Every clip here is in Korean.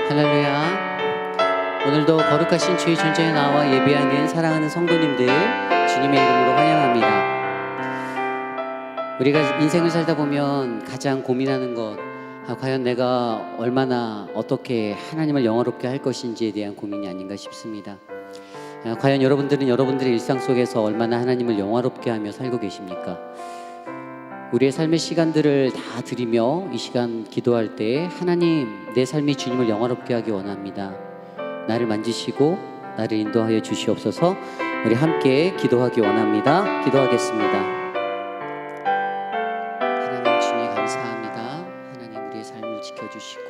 할렐루야. 오늘도 거룩하신 주의 전쟁에 나와 예배하는 사랑하는 성도님들 주님의 이름으로 환영합니다. 우리가 인생을 살다 보면 가장 고민하는 것, 과연 내가 얼마나 어떻게 하나님을 영화롭게 할 것인지에 대한 고민이 아닌가 싶습니다. 과연 여러분들은 여러분들의 일상 속에서 얼마나 하나님을 영화롭게 하며 살고 계십니까? 우리의 삶의 시간들을 다 드리며 이 시간 기도할 때 하나님, 내 삶이 주님을 영화롭게 하기 원합니다. 나를 만지시고 나를 인도하여 주시옵소서. 우리 함께 기도하기 원합니다. 기도하겠습니다. 하나님, 주님 감사합니다. 하나님, 우리의 삶을 지켜주시고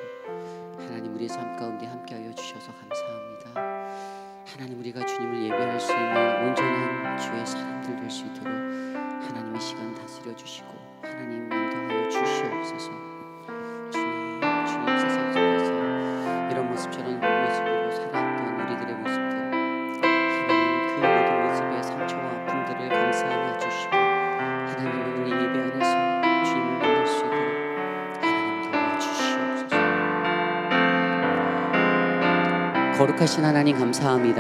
하나님, 우리의 삶 가운데 함께하여 주셔서 감사합니다. 하나님, 우리가 주님을 예배할 수 있는 온전한 주의 사람들 될 수 있도록 하나님의 시간 다스려 주시고 하나님 인도하여 주시옵소서. 주님 세상 속에서 이런 모습처럼 모습으로 살았던 우리들의 모습들, 하나님 그 모든 모습의 상처와 아픔들을 감사하여 주시고 하나님 오늘 이 예배 안에서 주님을 만날 수 있도록 하나님 도와주시옵소서. 거룩하신 하나님 감사합니다.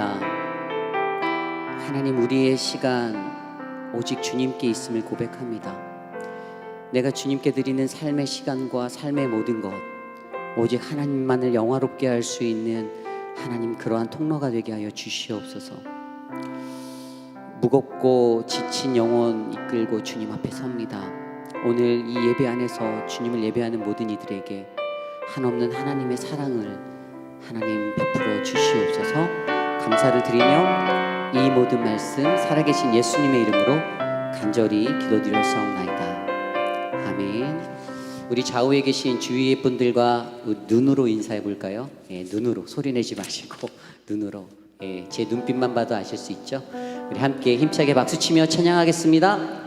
하나님, 우리의 시간 오직 주님께 있음을 고백합니다. 내가 주님께 드리는 삶의 시간과 삶의 모든 것, 오직 하나님만을 영화롭게 할 수 있는 하나님, 그러한 통로가 되게 하여 주시옵소서. 무겁고 지친 영혼 이끌고 주님 앞에 섭니다. 오늘 이 예배 안에서 주님을 예배하는 모든 이들에게 한없는 하나님의 사랑을 하나님 베풀어 주시옵소서. 감사를 드리며 이 모든 말씀 살아계신 예수님의 이름으로 간절히 기도드렸사옵나이다. 아멘. 우리 좌우에 계신 주위의 분들과 눈으로 인사해 볼까요? 눈으로, 소리 내지 마시고 눈으로. 제 눈빛만 봐도 아실 수 있죠? 우리 함께 힘차게 박수치며 찬양하겠습니다.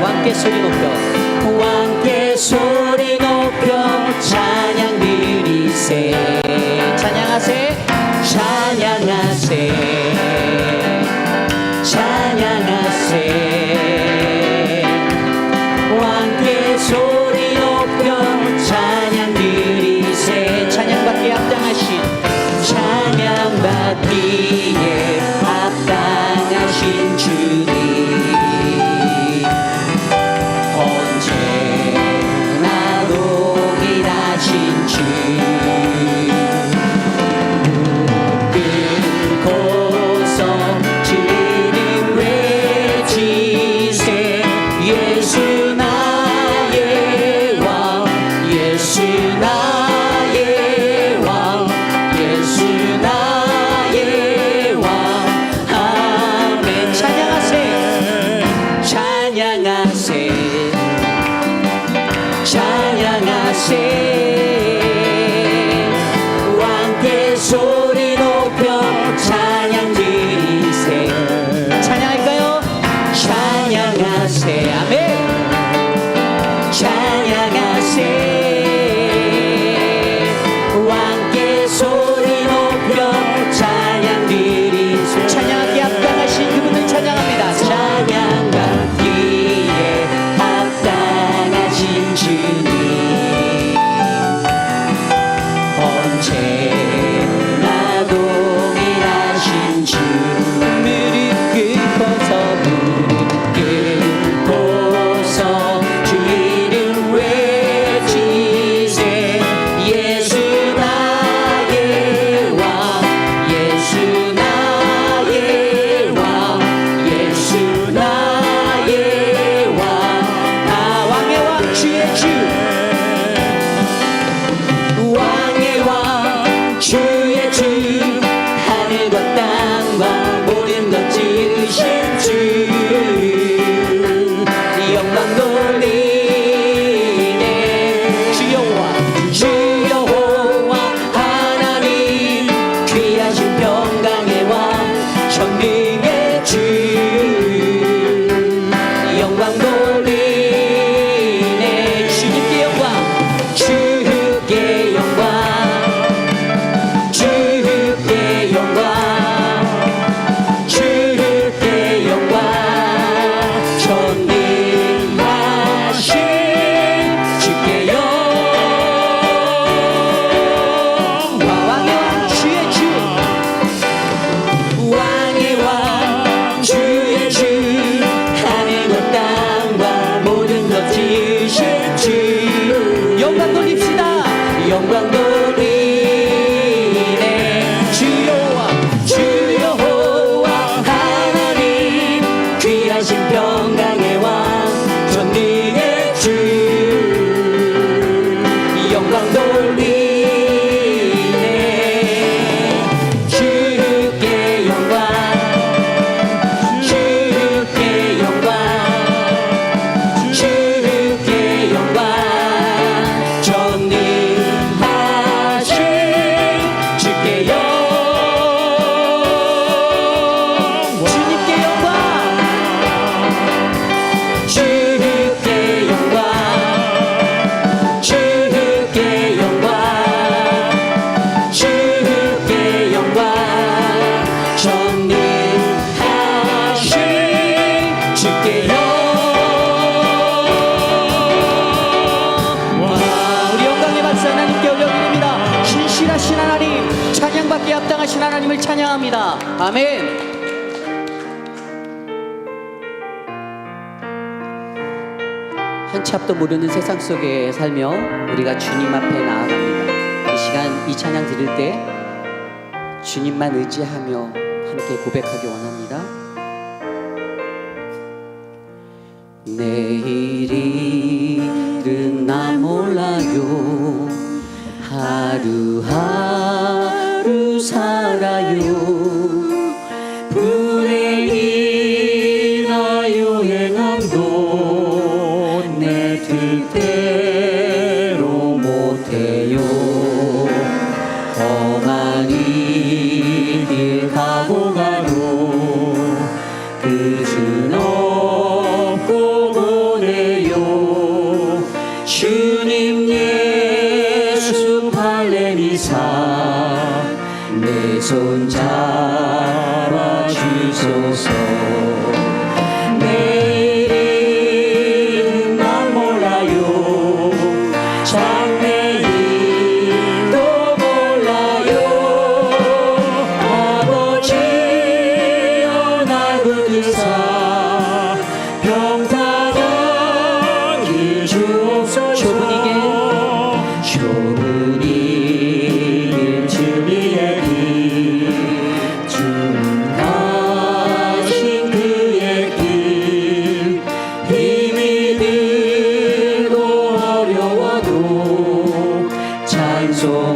함께 소리 높여, 함께 소리 높여 찬양 드리세. 찬양하세, 찬양하세, 찬양하세. 함께 소리 높여 찬양 드리세. 찬양받기에 합당하신, 찬양받기에 합당하신 주님, 함께 소리 높여 찬양 드리세. 찬양할까요? 찬양하세. 아멘. 찬양하세. 함께 소리 높여 찬양 드리세. 찬양하기에 합당하신 그분을 찬양합니다. 찬양받기에 합당하신 주님, 언제나 동일하신 주. 무릎 꿇고서 주 이름 외치세. 예수 나의 왕, 예수 나의 왕, 예수 나의 왕. 아, 왕의 왕, 주의 주, 왕의 왕, 주의 주, 하늘과 땅과 모든 것 지으신 주, 영광 돌리네. 주 여호와 하나님, 귀하신 평강의 왕, 전능의 주, 영광 돌리네. 전능하신 하나님을 찬양합니다. 아멘. 한치 앞도 모르는 세상 속에 살며 우리가 주님 앞에 나아갑니다. 이 시간 이 찬양 들을 때 주님만 의지하며 함께 고백하기 원합니다. 내일은 나 몰라요. 하루하루 살아요. 불행이나 요행함도 내 뜻대로 못해요. 험한 이 길 가고 가도 끝은 없고 보내요. 주님 예수 발레미사 내 손 잡아 주소서. 내일은 난 몰라요. 장래일도 몰라요. 아버지여 날 붙드사 평탄한 길 주옵소서. 좁은 이 길 주님의 길 주님 가신 그의 길 힘이 들고 어려워도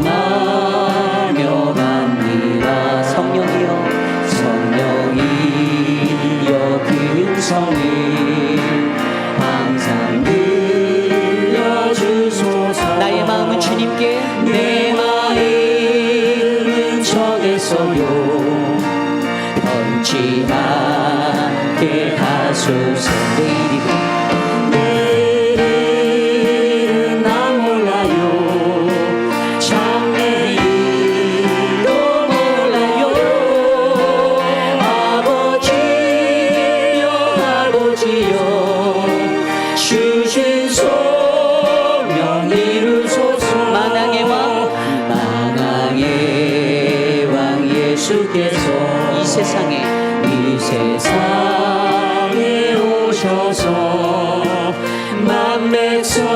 찬송하며 갑니다. 성령이여 성령이여 그 음성을 항상 들려주소서. 나의 마음은 주님께 내 마음은 적에서요 변치 않게 하소서. 내일은 난 몰라요. 장래일도 몰라요. 아버지여 아버지여 주신 소명 이루소서. 만왕의 왕 예수께서 이 세상에 오셔서 만백성이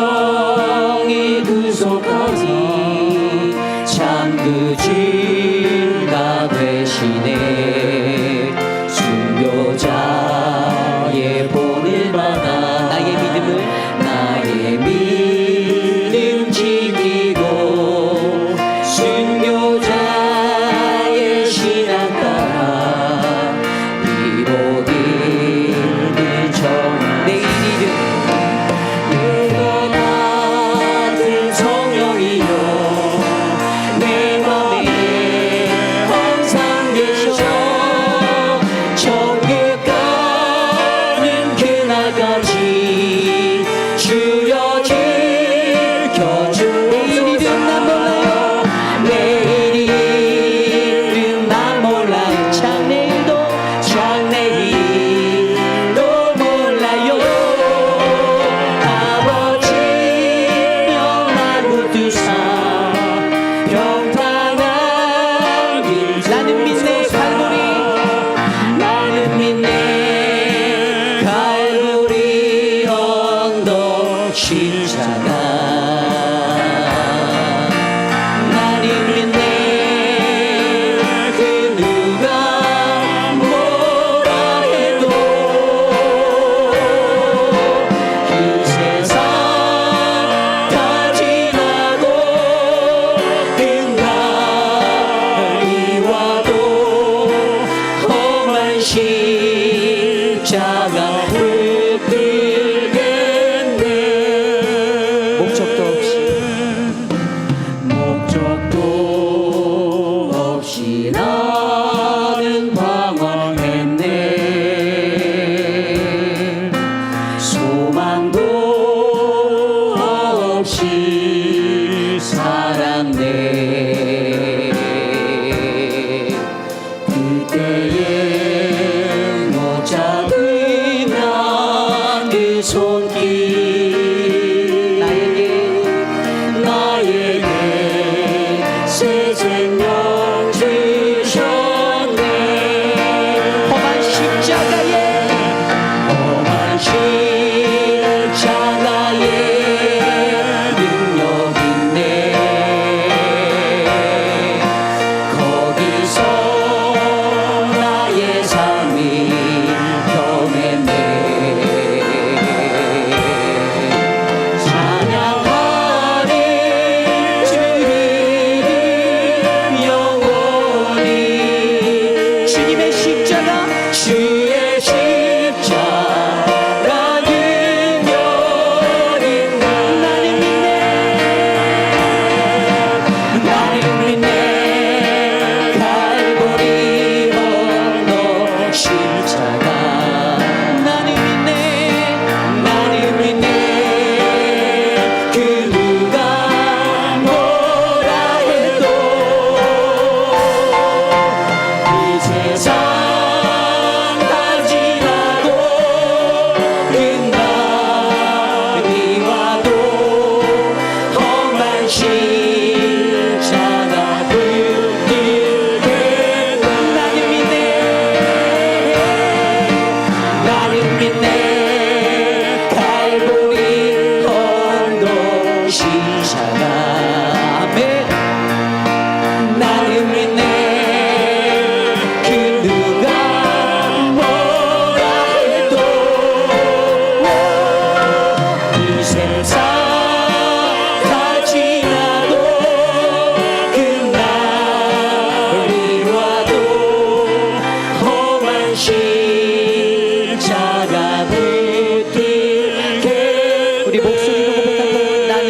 구속하니 참 그 주가 되시네. 순교자의 본을 받아 나의 믿음 지키고 순교자의 신앙 따라 이 모든 내일은 같은 성령이여 내 맘에 항상 계셔. 천국 가는 그날까지 주여 지켜주옵소서. 내일은 난 몰라요. 장래일도 몰라요. 아버지여 날 붙드사 평탄한 길 나는 믿네 갈보리. 나는 믿네 갈보리 언덕 십자가. 나는 믿네 그 누가 뭐라 해도 이 세상 다 지나고 빈날이 와도 험한 십자가 붙들겠네. 목적도 없이 나는 방황했네. 소망도 없이 살았네. 그때에 못 잡으면 그 손길 나에게 새 생명 주시 세상 다 지나도 그날이 와도 험한 십자가 붙들게 우리 목소리로 고백하고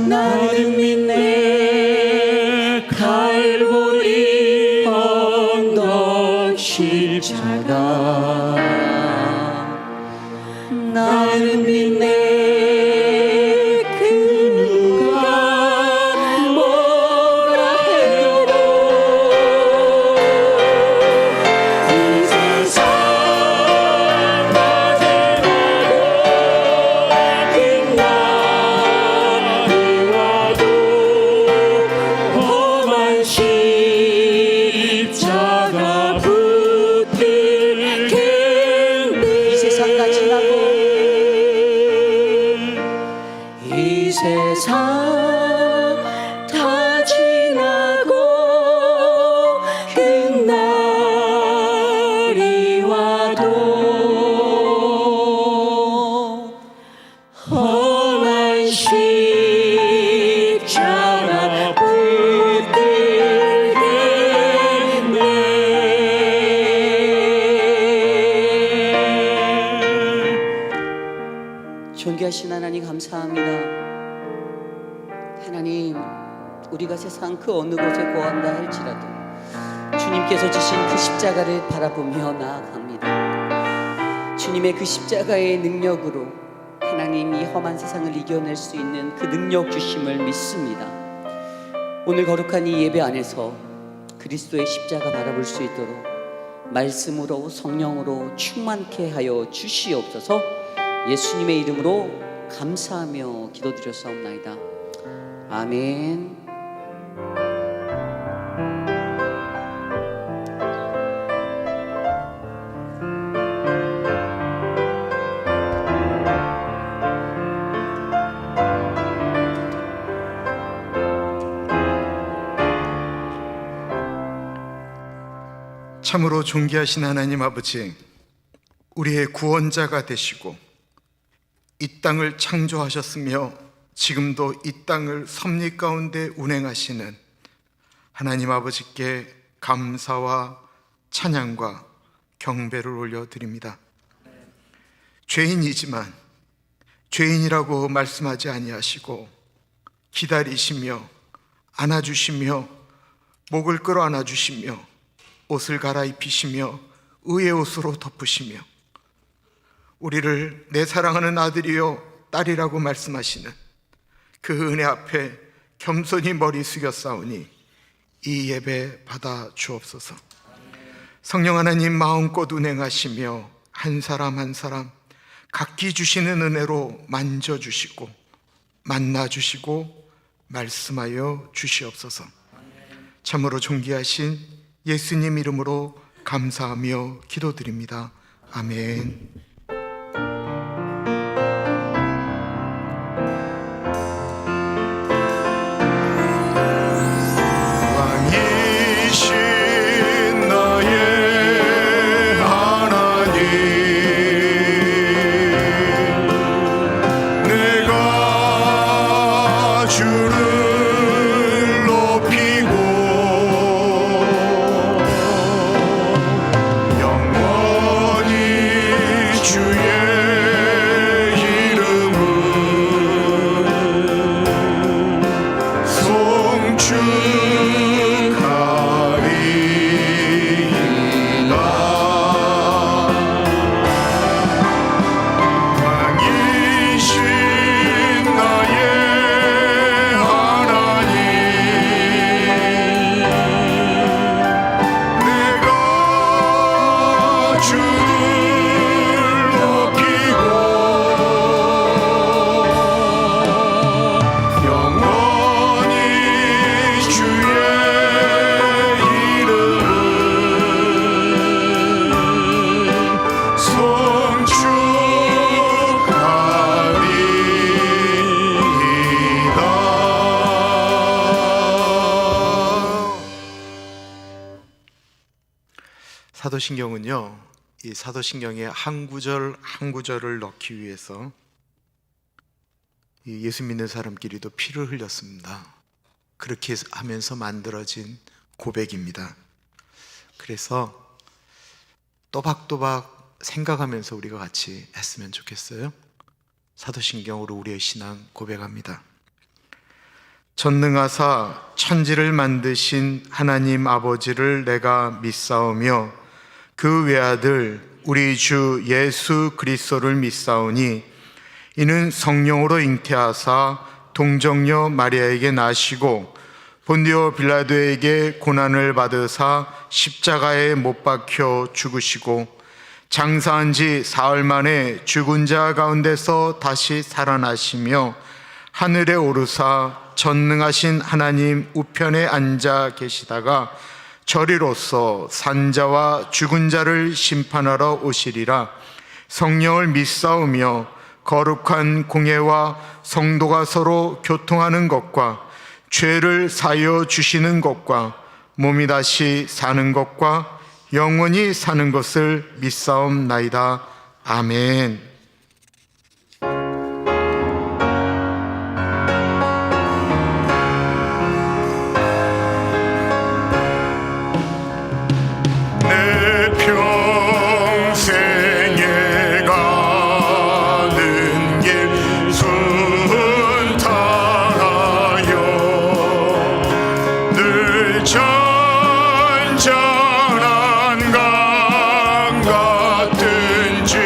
나는 믿네 갈보리 언덕 십자가 나는 믿네 그 누가 뭐라 해도 이 세상 다 지나도 그날이 와도 험한 십자가 붙들게 이 세상 다 지나고 이 세상 다 지나고 그날이 와도 험한 십자가 붙들겠네. 존귀하신 하나님 감사합니다. 하나님, 우리가 세상 그 어느 곳에 거한다 할지라도 주님께서 지신 그 십자가를 바라보며 나아갑니다. 주님의 그 십자가의 능력으로 하나님 이 험한 세상을 이겨낼 수 있는 그 능력 주심을 믿습니다. 오늘 거룩한 이 예배 안에서 그리스도의 십자가 바라볼 수 있도록 말씀으로 성령으로 충만케 하여 주시옵소서. 예수님의 이름으로 감사하며 기도드렸사옵나이다. 아멘. 참으로 존귀하신 하나님 아버지, 우리의 구원자가 되시고 이 땅을 창조하셨으며 지금도 이 땅을 섭리 가운데 운행하시는 하나님 아버지께 감사와 찬양과 경배를 올려드립니다. 죄인이지만 죄인이라고 말씀하지 아니하시고 기다리시며 안아주시며 목을 끌어 안아주시며 옷을 갈아입히시며 의의 옷으로 덮으시며 우리를 내 사랑하는 아들이요 딸이라고 말씀하시는 그 은혜 앞에 겸손히 머리 숙여 싸우니 이 예배 받아 주옵소서. 성령 하나님 마음껏 운행하시며 한 사람 한 사람 각기 주시는 은혜로 만져주시고 만나주시고 말씀하여 주시옵소서. 참으로 존귀하신 예수님 이름으로 감사하며 기도드립니다. 아멘. 사도신경은요 이 사도신경에 한 구절 한 구절을 넣기 위해서 이 예수 믿는 사람끼리도 피를 흘렸습니다. 그렇게 하면서 만들어진 고백입니다. 그래서 또박또박 생각하면서 우리가 같이 했으면 좋겠어요. 사도신경으로 우리의 신앙 고백합니다. 전능하사 천지를 만드신 하나님 아버지를 내가 믿사오며 그 외아들 우리 주 예수 그리스도를 믿사오니 이는 성령으로 잉태하사 동정녀 마리아에게 나시고 본디오 빌라도에게 고난을 받으사 십자가에 못 박혀 죽으시고 장사한 지 사흘 만에 죽은 자 가운데서 다시 살아나시며 하늘에 오르사 전능하신 하나님 우편에 앉아 계시다가 저리로서 산자와 죽은 자를 심판하러 오시리라. 성령을 믿사오며 거룩한 공예와 성도가 서로 교통하는 것과 죄를 사하여 주시는 것과 몸이 다시 사는 것과 영원히 사는 것을 믿사옵나이다. 아멘. 전전한 강 같은 주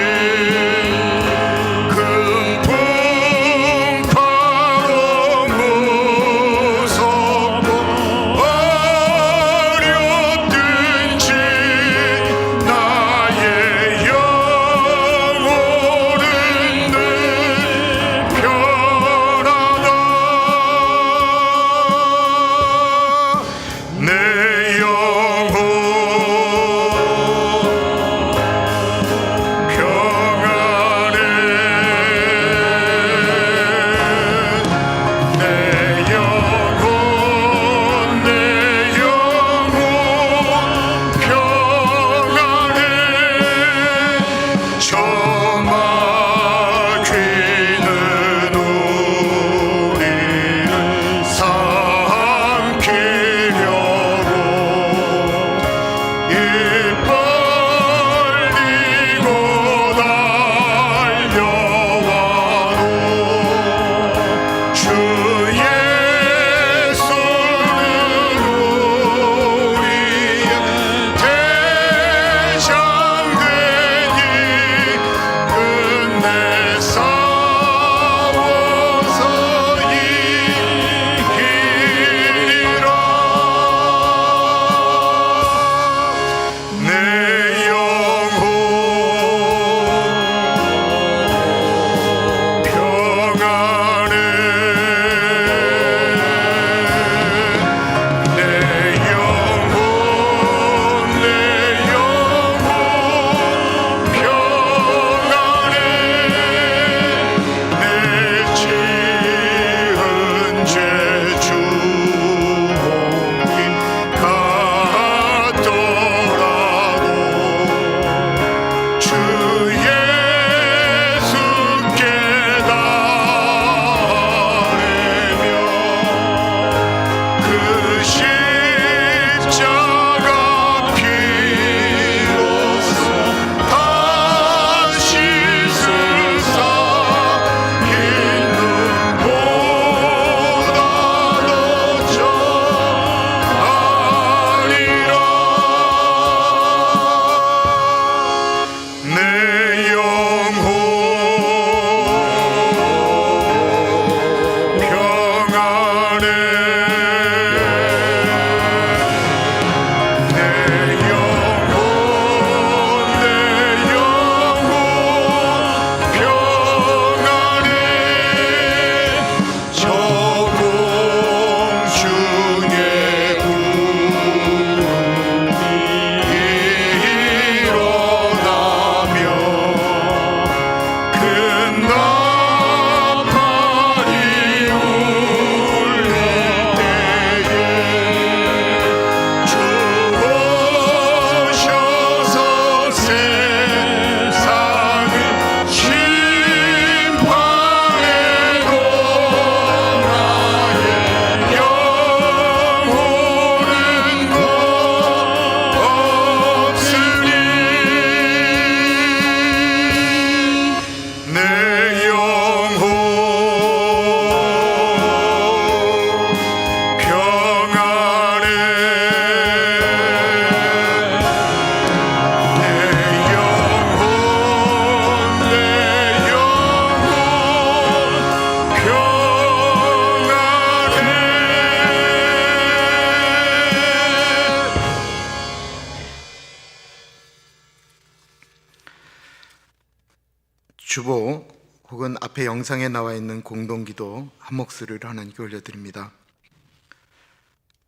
주보 혹은 앞에 영상에 나와 있는 공동기도 한 목소리로 하나님께 올려드립니다.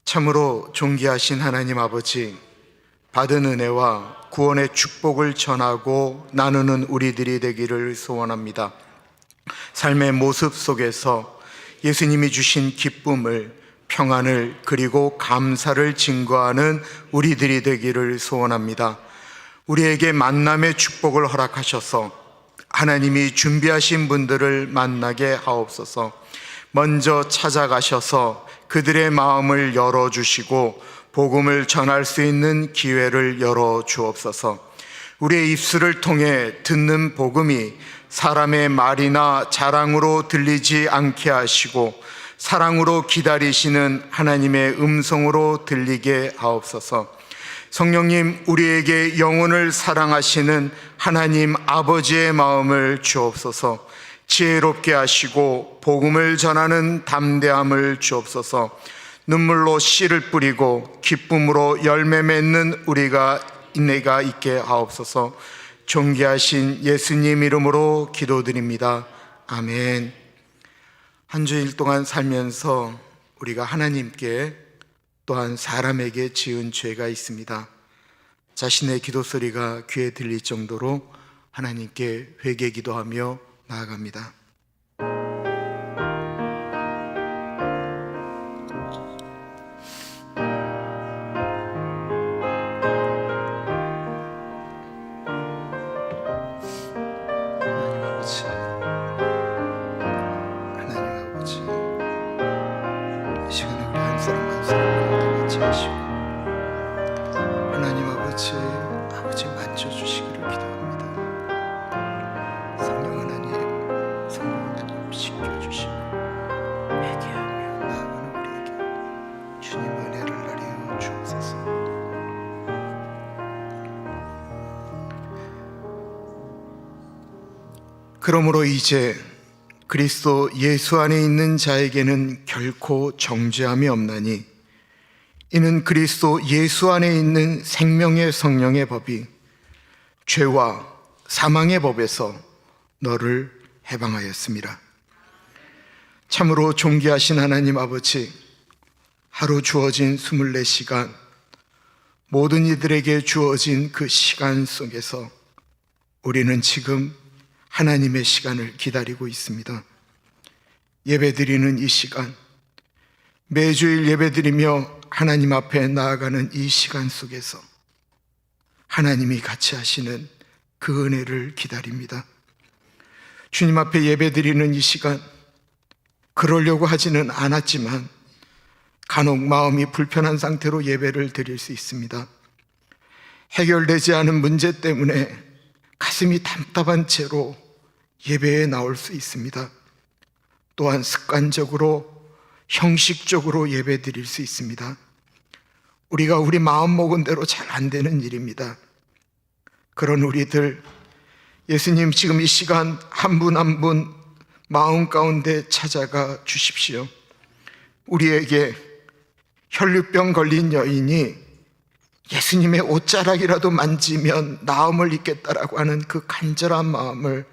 참으로 존귀하신 하나님 아버지, 받은 은혜와 구원의 축복을 전하고 나누는 우리들이 되기를 소원합니다. 삶의 모습 속에서 예수님이 주신 기쁨을, 평안을, 그리고 감사를 증거하는 우리들이 되기를 소원합니다. 우리에게 만남의 축복을 허락하셔서 하나님이 준비하신 분들을 만나게 하옵소서. 먼저 찾아가셔서 그들의 마음을 열어주시고 복음을 전할 수 있는 기회를 열어주옵소서. 우리의 입술을 통해 듣는 복음이 사람의 말이나 자랑으로 들리지 않게 하시고 사랑으로 기다리시는 하나님의 음성으로 들리게 하옵소서. 성령님, 우리에게 영혼을 사랑하시는 하나님 아버지의 마음을 주옵소서. 지혜롭게 하시고 복음을 전하는 담대함을 주옵소서. 눈물로 씨를 뿌리고 기쁨으로 열매 맺는 내가 있게 하옵소서. 존귀하신 예수님 이름으로 기도드립니다. 아멘. 한 주일 동안 살면서 우리가 하나님께 또한 사람에게 지은 죄가 있습니다. 자신의 기도 소리가 귀에 들릴 정도로 하나님께 회개 기도하며 나아갑니다. 아버지 만져주시기를 기도합니다. 성령 하나님 지켜주시고 회개하며 나아가는 우리에게 주님 은혜를 나려 주옵소서. 그러므로 이제 그리스도 예수 안에 있는 자에게는 결코 정죄함이 없나니 이는 그리스도 예수 안에 있는 생명의 성령의 법이 죄와 사망의 법에서 너를 해방하였습니다. 참으로 존귀하신 하나님 아버지, 하루 주어진 24시간, 모든 이들에게 주어진 그 시간 속에서 우리는 지금 하나님의 시간을 기다리고 있습니다. 예배드리는 이 시간, 매주일 예배드리며 하나님 앞에 나아가는 이 시간 속에서 하나님이 같이 하시는 그 은혜를 기다립니다. 주님 앞에 예배드리는 이 시간, 그러려고 하지는 않았지만 간혹 마음이 불편한 상태로 예배를 드릴 수 있습니다. 해결되지 않은 문제 때문에 가슴이 답답한 채로 예배에 나올 수 있습니다. 또한 습관적으로 형식적으로 예배 드릴 수 있습니다. 우리가 우리 마음 먹은 대로 잘 안 되는 일입니다. 그런 우리들, 예수님 지금 이 시간 한 분 한 분 마음 가운데 찾아가 주십시오. 우리에게 혈류병 걸린 여인이 예수님의 옷자락이라도 만지면 나음을 입겠다라고 하는 그 간절한 마음을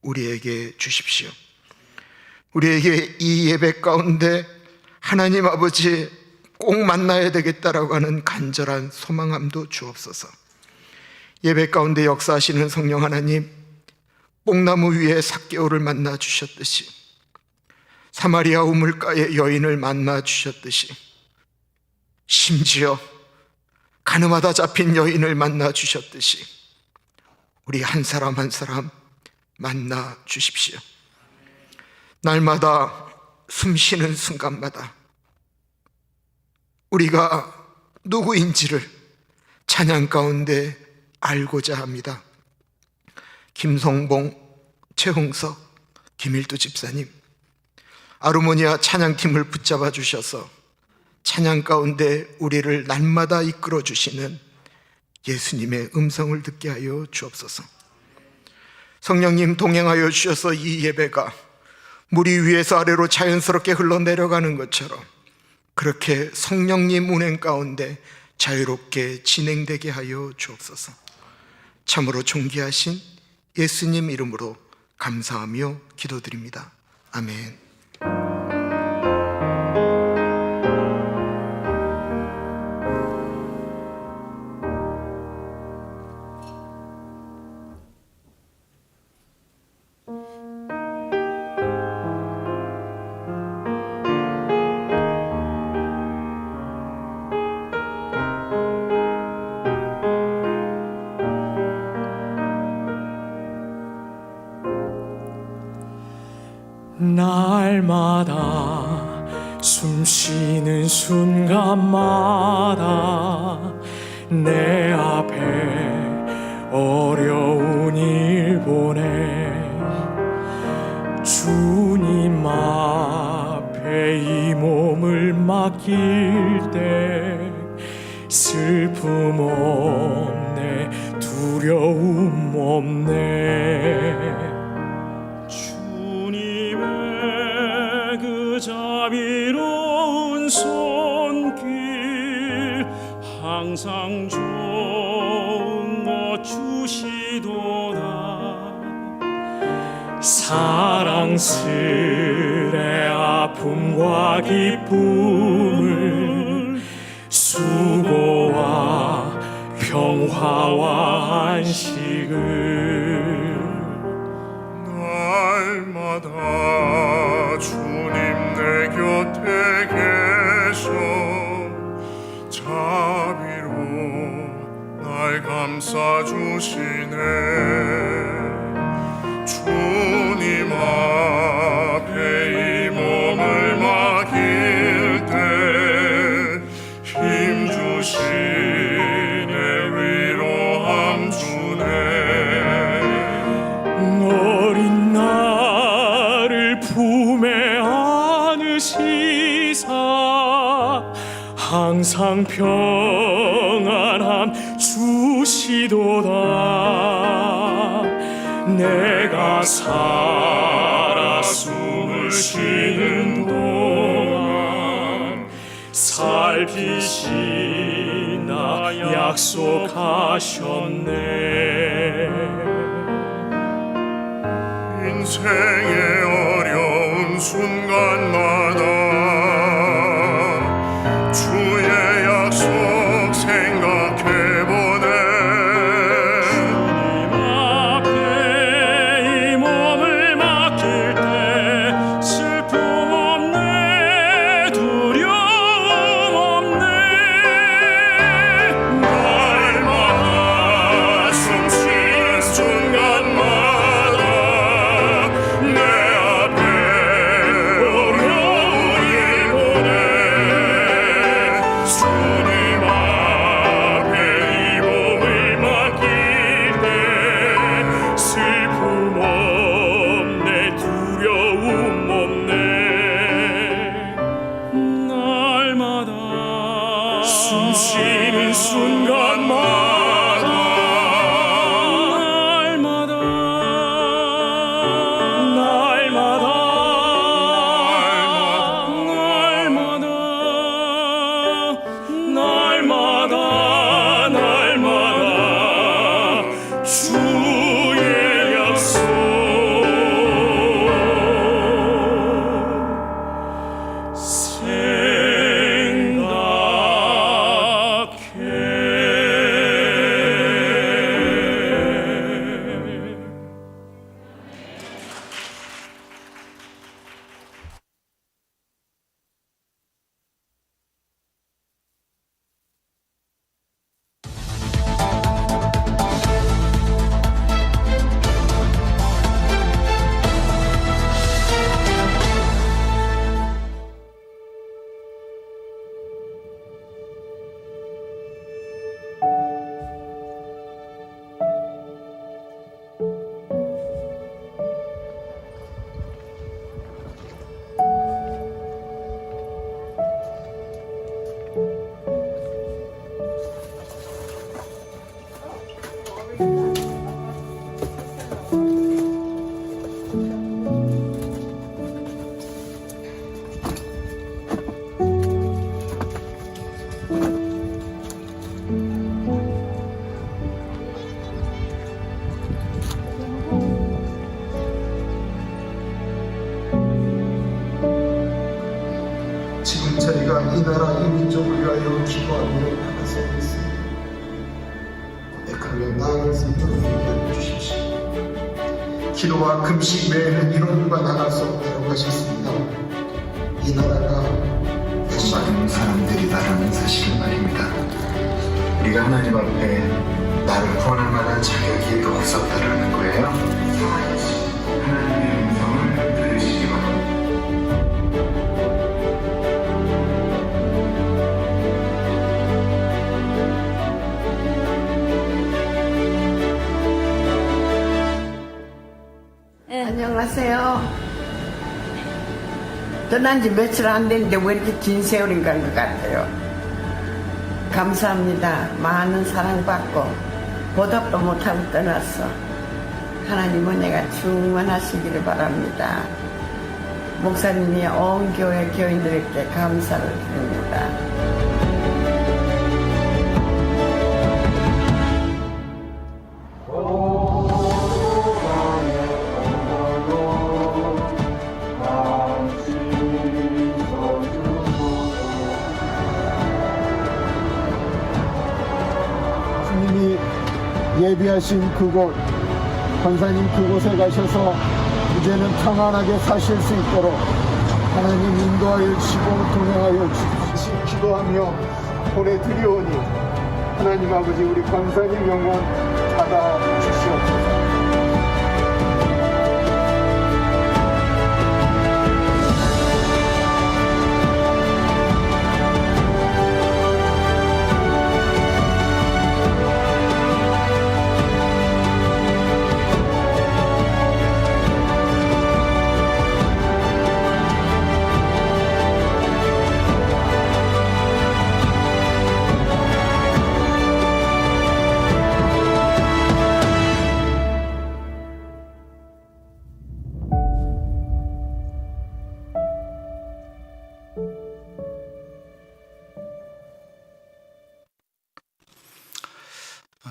우리에게 주십시오. 우리에게 이 예배 가운데 하나님 아버지 꼭 만나야 되겠다라고 하는 간절한 소망함도 주옵소서. 예배 가운데 역사하시는 성령 하나님, 뽕나무 위에 삭개오를 만나 주셨듯이, 사마리아 우물가의 여인을 만나 주셨듯이, 심지어 가늠하다 잡힌 여인을 만나 주셨듯이 우리 한 사람 한 사람 만나 주십시오. 날마다 숨 쉬는 순간마다 우리가 누구인지를 찬양 가운데 알고자 합니다. 김성봉, 최홍석, 김일두 집사님, 아르모니아 찬양팀을 붙잡아 주셔서 찬양 가운데 우리를 날마다 이끌어 주시는 예수님의 음성을 듣게 하여 주옵소서. 성령님 동행하여 주셔서 이 예배가 물이 위에서 아래로 자연스럽게 흘러내려가는 것처럼 그렇게 성령님 운행 가운데 자유롭게 진행되게 하여 주옵소서. 참으로 존귀하신 예수님 이름으로 감사하며 기도드립니다. 아멘. 날마다 숨쉬는 순간마다 내 앞에 어려운 일 보내 주님 앞에 이 몸을 맡길 때 슬픔 없네 두려움 없네 자비로운 손길 항상 좋은 것 주시도다 사랑스레 아픔과 기쁨을 수고와 평화와 안식을 날마다 주님 내 곁에 계셔 자비로 날 감싸주시네 주님 앞에 이 몸을 맡길 때 힘주시네 위로함 주네 어린 나를 품에 안으시사 항상 평안함 주시도다 내가 살아 숨을 쉬는 동안 살피시나 약속하셨네 인생의 어려운 순간마다 주의 약속 생각해보네 주님 앞에 이 몸을 맡길 때 슬픔 없네 두려움 없네 날마다 숨쉬는 순간마다 내 앞에 어려운 저희가 이 나라 이 민족을 위하여 기도하며 나가서 있습니다. 고백하며 나아갈 수 있도록 인도해 주십시오. 기도와 금식 외에는 이론과 나갈 수 없다고 하셨습니다. 이 나라가 많은 사람들이다라는 사실을 말입니다. 우리가 하나님 앞에 나를 구원할 만한 자격이 없었다라는 거예요. 하나님의 음성을 들으시기 바랍니다. 안녕하세요. 떠난 지 며칠 안 됐는데 왜 이렇게 긴 세월인 것 같아요. 감사합니다. 많은 사랑받고 보답도 못하고 떠났어. 하나님 은혜가 충만하시기를 바랍니다. 목사님이 온 교회 교인들에게 감사를 드립니다. 주님이 예비하신 그곳, 권사님 그곳에 가셔서 이제는 평안하게 사실 수 있도록 하나님 인도하여 주시고 동행하여 주시고 기도하며 보내드리오니 하나님 아버지 우리 권사님 영혼 받아 주시옵소서.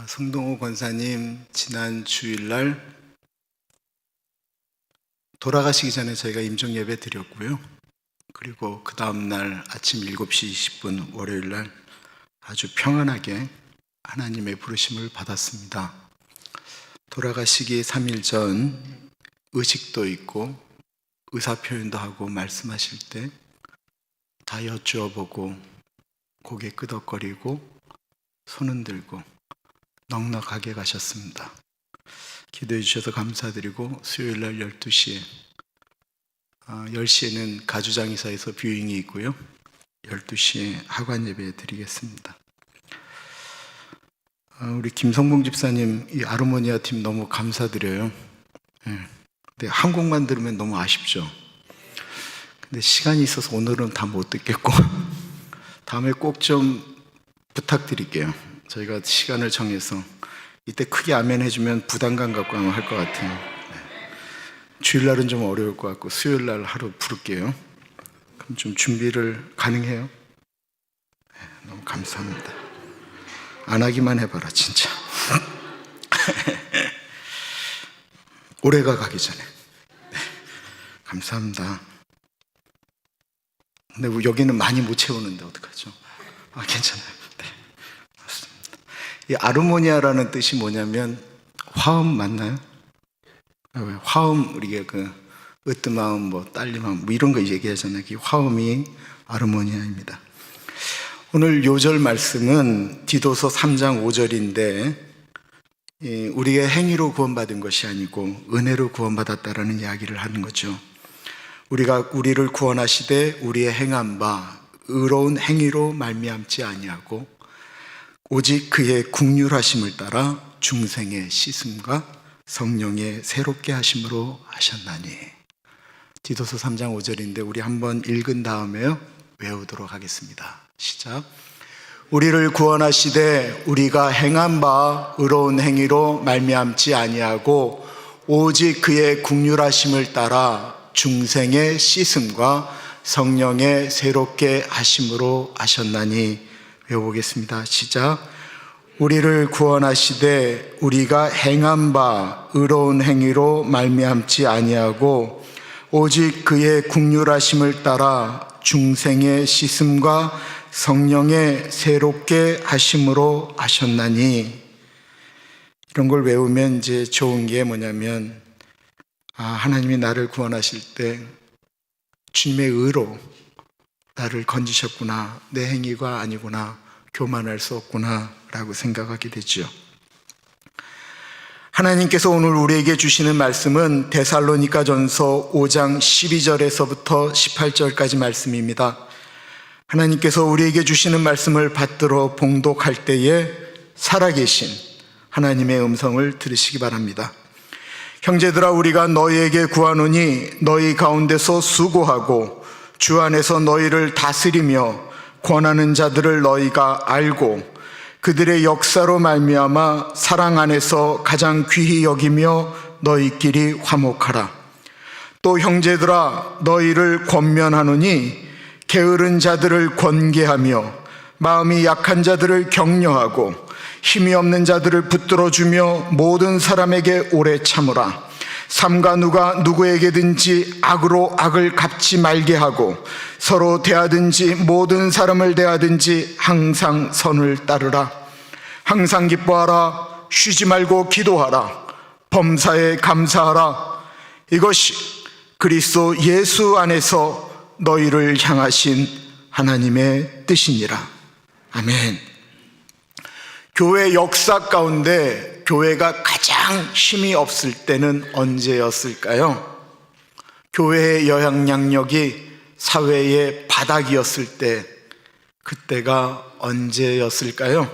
성동호 권사님 지난 주일날 돌아가시기 전에 저희가 임종 예배 드렸고요. 그리고 그 다음날 아침 7시 20분 월요일날 아주 평안하게 하나님의 부르심을 받았습니다. 돌아가시기 3일 전 의식도 있고 의사표현도 하고 말씀하실 때 다 여쭈어보고 고개 끄덕거리고 손은 들고 넉넉하게 가셨습니다. 기도해 주셔서 감사드리고 수요일날 12시에 10시에는 가주장의사에서 뷰잉이 있고요. 12시에 하관 예배 드리겠습니다. 우리 김성봉 집사님 이 아르모니아 팀 너무 감사드려요. 근데 한 곡만 들으면 너무 아쉽죠. 근데 시간이 있어서 오늘은 다 못 듣겠고 다음에 꼭 좀 부탁드릴게요. 저희가 시간을 정해서 이때 크게 아멘 해주면 부담감 갖고 하면 할 것 같아요. 주일날은 좀 어려울 것 같고 수요일날 하루 부를게요. 그럼 좀 준비를 가능해요? 너무 감사합니다. 안 하기만 해봐라 진짜. 올해가 가기 전에. 감사합니다. 근데 여기는 많이 못 채우는데 어떡하죠? 괜찮아요. 네, 맞습니다. 이 아르모니아라는 뜻이 뭐냐면 화음 맞나요? 화음 우리가 으뜸마음, 딸림마음 이런 거 얘기하잖아요. 이 화음이 아르모니아입니다. 오늘 요절 말씀은 디도서 3장 5절인데 우리의 행위로 구원받은 것이 아니고 은혜로 구원받았다라는 이야기를 하는 거죠. 우리를 구원하시되 우리의 행한 바 의로운 행위로 말미암지 아니하고 오직 그의 긍휼하심을 따라 중생의 씻음과 성령의 새롭게 하심으로 하셨나니. 디도서 3장 5절인데 우리 한번 읽은 다음에요 외우도록 하겠습니다. 시작. 우리를 구원하시되 우리가 행한 바 의로운 행위로 말미암지 아니하고 오직 그의 긍휼하심을 따라 중생의 씻음과 성령의 새롭게 하심으로 하셨나니. 외워보겠습니다. 시작. 우리를 구원하시되 우리가 행한 바 의로운 행위로 말미암지 아니하고 오직 그의 긍휼하심을 따라 중생의 씻음과 성령의 새롭게 하심으로 하셨나니. 이런 걸 외우면 이제 좋은 게 뭐냐면, 하나님이 나를 구원하실 때 주님의 의로 나를 건지셨구나, 내 행위가 아니구나, 교만할 수 없구나 라고 생각하게 되죠. 하나님께서 오늘 우리에게 주시는 말씀은 데살로니가전서 5장 12절에서부터 18절까지 말씀입니다. 하나님께서 우리에게 주시는 말씀을 받들어 봉독할 때에 살아계신 하나님의 음성을 들으시기 바랍니다. 형제들아, 우리가 너희에게 구하노니 너희 가운데서 수고하고 주 안에서 너희를 다스리며 권하는 자들을 너희가 알고 그들의 역사로 말미암아 사랑 안에서 가장 귀히 여기며 너희끼리 화목하라. 또 형제들아, 너희를 권면하노니 게으른 자들을 권계하며 마음이 약한 자들을 격려하고 힘이 없는 자들을 붙들어주며 모든 사람에게 오래 참으라. 삼가 누가 누구에게든지 악으로 악을 갚지 말게 하고 서로 대하든지 모든 사람을 대하든지 항상 선을 따르라. 항상 기뻐하라. 쉬지 말고 기도하라. 범사에 감사하라. 이것이 그리스도 예수 안에서 너희를 향하신 하나님의 뜻이니라. 아멘. 교회 역사 가운데 교회가 가장 힘이 없을 때는 언제였을까요? 교회의 영향력이 사회의 바닥이었을 때, 그때가 언제였을까요?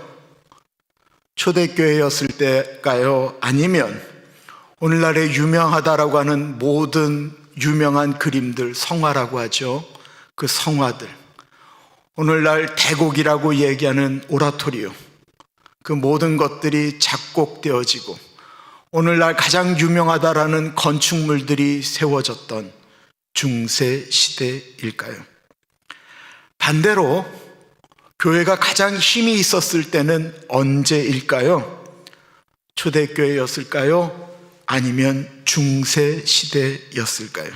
초대교회였을 때일까요? 아니면 오늘날에 유명하다라고 하는 모든 유명한 그림들, 성화라고 하죠. 그 성화들, 오늘날 대곡이라고 얘기하는 오라토리움, 그 모든 것들이 작곡되어지고 오늘날 가장 유명하다라는 건축물들이 세워졌던 중세 시대일까요? 반대로 교회가 가장 힘이 있었을 때는 언제일까요? 초대교회였을까요? 아니면 중세 시대였을까요?